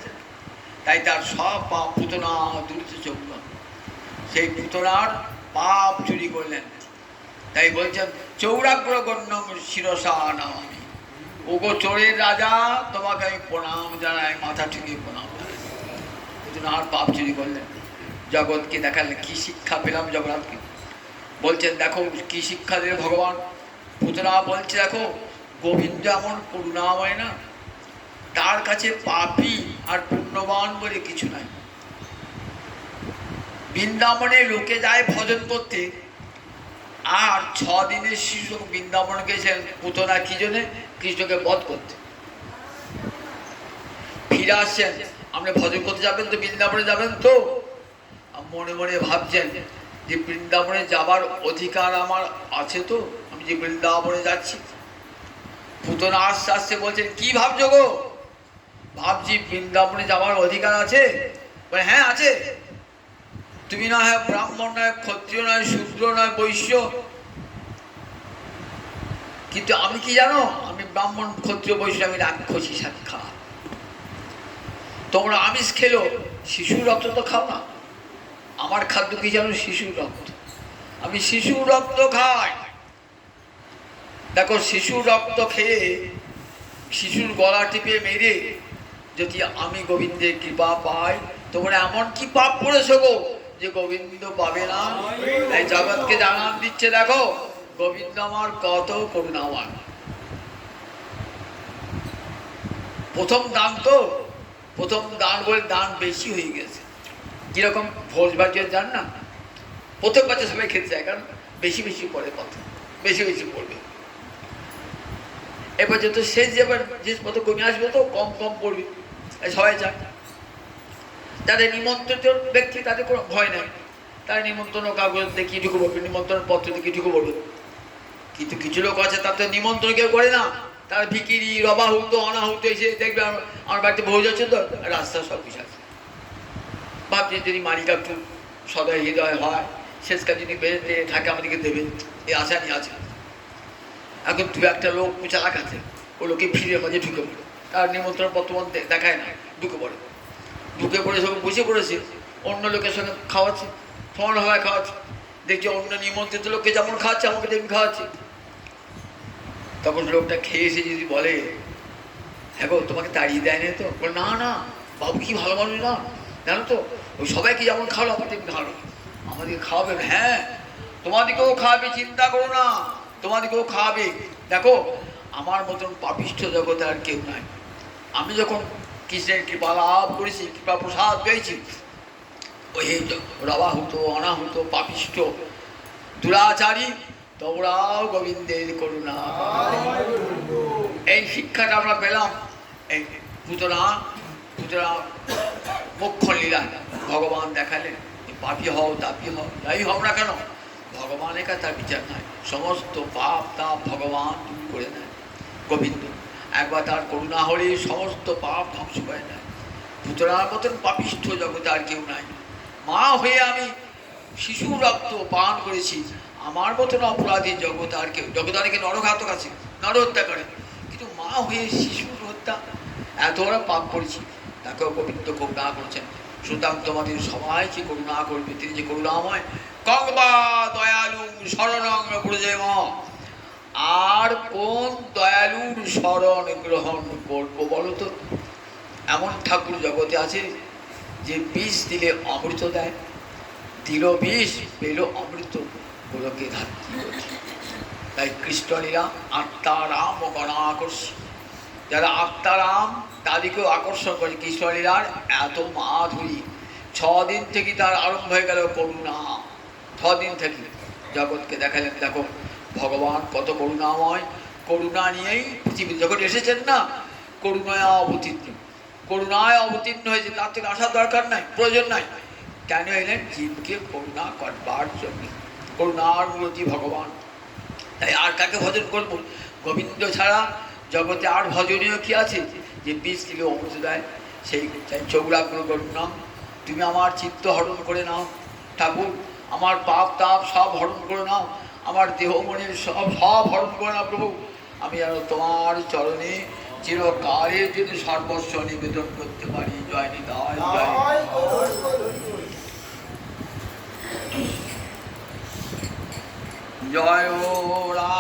তাই তার সব পাপ পুতনা দূরিত চোখ। সেই পুতনার পাপ চুরি করলেন, তাই বলছেন চৌরাগ্র গণ্যং শিরসা নামামি। ওগো চোরের রাজা, তোমাকে আমি প্রণাম জানাই, মাথা ঠুকে প্রণাম জানাই। পুতনার পাপ চুরি করলেন, জগৎকে দেখালেন। কি শিক্ষা পেলাম জগন্নাথকে? বলছেন দেখো কি শিক্ষা দিলেন ভগবান। পুতনা বলছে দেখো গোবিন্দ এমন করুণাময় না, তার কাছে পাপী আর পুণ্যবান বলে কিছু নাই। বৃন্দাবনে লোকে যায় ভজন করতে, আর 6 দিনের শিশু বৃন্দাবনে গেছেন পুতনা কি জন্যে? কৃষ্ণকে বধ করতে। ফিরে আসছেন, আপনি ভজন করতে যাবেন তো, বৃন্দাবনে যাবেন তো, মনে মনে ভাবছেন যে বৃন্দাবনে যাবার অধিকার আমার আছে তো, আমি যে বৃন্দাবনে যাচ্ছি। পুতনা আস্তে আস্তে বলছেন কি ভাবছো গো? ভাবছি বৃন্দাবনে যাওয়ার অধিকার আছে। বলে হ্যাঁ আছে। তুমি না হয় ব্রাহ্মণ নয়, ক্ষত্রিয় নয়, শূদ্র নয়, বৈশ্য, কিন্তু আমি কি জানো? আমি ব্রাহ্মণ, ক্ষত্রিয়, বৈশ্য, আমি রাক্ষসী সাক্ষাৎ। তোমরা আমিষ খেলো, শিশুর রক্ত তো খাও না। আমার খাদ্য কি জানো? শিশুর রক্ত। আমি শিশুর রক্ত খাই। দেখো শিশুর রক্ত খেয়ে শিশুর গলা টিপে মেরে যদি আমি গোবিন্দের কৃপা পাই, তোমরা এমন কি পাপ করেছো গো যে গোবিন্দ পাবে না? তাই জগৎকে জানান দিচ্ছে দেখো গোবিন্দ আমার কত করুণাবান। প্রথম দান তো, প্রথম দান বলে দান বেশি হয়ে গেছে। কিরকম ভোজ ভাজের দান না, প্রথম বাচ্চা সবাই খেতে চায়, কারণ বেশি বেশি পড়ে, কথা বেশি বেশি পড়বে। এবার যত শেষ যাবার জিনিসপত্র কমে আসবে তো কম কম পড়বে, সবাই চায়। যাদের নিমন্ত্রিত ব্যক্তি তাদের কোনো ভয় নাই, তারা নিমন্ত্রণ কাগজ দেখিয়ে ঢুকে পড়বে, নিমন্ত্রণ পত্র দেখিয়ে ঢুকে পড়বে। কিন্তু কিছু লোক আছে তাদের নিমন্ত্রণ কেউ করে না, তারা ভিকিরি, রবাহুত, অনাহুত এসে দেখবে আমার বাড়িতে ভোজ আছে তো, রাস্তা সব কিছু আছে। ভাবছি যদি মালিকা একটু সদয় হৃদয় হয়, শেষ কাজ যদি বেরোতে থাকে আমাদেরকে দেবে, এই আশা নিয়ে আছে। এখন দু একটা লোক চালাক আছে, ও লোকে ফিরে মাঝে ঢুকে পড়ে, তার নিমন্ত্রণ পত্র দেখায় না, ঢুকে পড়ে। ঢুকে পড়ে সব বসে পড়েছে, অন্য লোকের সঙ্গে খাওয়াচ্ছে, সমান হয় খাওয়াচ্ছে। দেখছি অন্য নিমন্ত্রিত লোককে যেমন খাওয়াচ্ছে আমাকে তেমনি খাওয়াচ্ছে। তখন লোকটা খেয়ে এসে যদি বলে হ্যাঁ গো তোমাকে তাড়িয়ে দেয় না তো? বলে না না বাবু কি ভালো মানুষ না, জানো তো ওই সবাইকে যেমন খাওয়ালো আমাকে তেমনি খাওয়ালো, আমাদেরকে খাওয়াবে। হ্যাঁ তোমাদেরকেও খাওয়াবে, চিন্তা করো না, তোমাদেরকেও খাওয়াবে। দেখো আমার মতন পাপিষ্ঠ জগতে আর কেউ নাই। আমি যখন কৃষ্ণের কৃপা লাভ করেছি, কৃপা প্রসাদ পেয়েছি, ওই রবাহুত, অনাহুত, পাপিষ্ঠ, দুরাচারী, তোমরাও গোবিন্দের করুণা। এই শিক্ষাটা আমরা পেলাম এই পুতনা মুখ্য লীলা ভগবান দেখালেন। পাপি হও, তাপি হও, যাই হও না কেন, ভগবানের কাছে তার বিচার নাই। সমস্ত পাপ তাপ ভগবান দূর করে নেয়। গোবিন্দ একবার তার করুণা হলে সমস্ত পাপ ধ্বংস করে নেয়। পুতনার মতন পাপিষ্ঠ জগতে আর কেউ নাই। মা হয়ে আমি শিশুর রক্ত পান করেছি, আমার মতন অপরাধী জগৎ আর কেউ। জগৎ অনেকে নরঘাতক আছে, নরহত্যা করে, কিন্তু মা হয়ে শিশুর হত্যা, এত ওরা পাপ করেছি, তাকেও গোবিন্দ করুণা করেছেন। সুতরাং তোমাদের সবাইকে করুণা করবে, তিনি যে করুণাময়। কংবা দয়ালু শরণং ব্রজেম, আর কোন দয়ালুর শরণ গ্রহণ করবো বলো তো? এমন ঠাকুর জগতে আছে যে বিষ দিলে অমৃত দেয়, দিল বিষ পেল অমৃত, গোলকে ধাত্রী। তাই কৃষ্ণলীলা আত্মারাম ও গণাকর্ষণ, যারা আত্মারাম তাদেরকেও আকর্ষণ করে কৃষ্ণলীলার এত মাধুরী। 6 দিন থেকে তার আরম্ভ হয়ে গেল করুণা। 6 দিন থেকে জগৎকে দেখালেন দেখো ভগবান কত করুণাময়, করুণা নিয়েই পৃথিবীতে যখন এসেছেন না, করুণায় অবতীর্ণ, করুণায় অবতীর্ণ হয়েছে, তার থেকে আসার দরকার নাই, প্রয়োজন নাই। কেন এলেন? জীবকে করুণা করবার জন্য। করুণার মূর্তি ভগবান। তাই আর কাকে ভজন করবো? গোবিন্দ ছাড়া জগতে আর ভজনীয় কি আছে যে বীজ থেকে অমৃত দেয়? সেই তাই চৌরাগ্র করুন নাম, তুমি আমার চিত্ত হরণ করে নাও ঠাকুর, আমার পাপ তাপ সব হরণ করে নাও, আমার দেহ মনের সব হরণ করে নাও প্রভু। আমি যেন তোমার চরণে চিরকালের জন্য সর্বস্ব নিবেদন করতে পারি। জয় নিতাই, জয়। জয় ও রাম।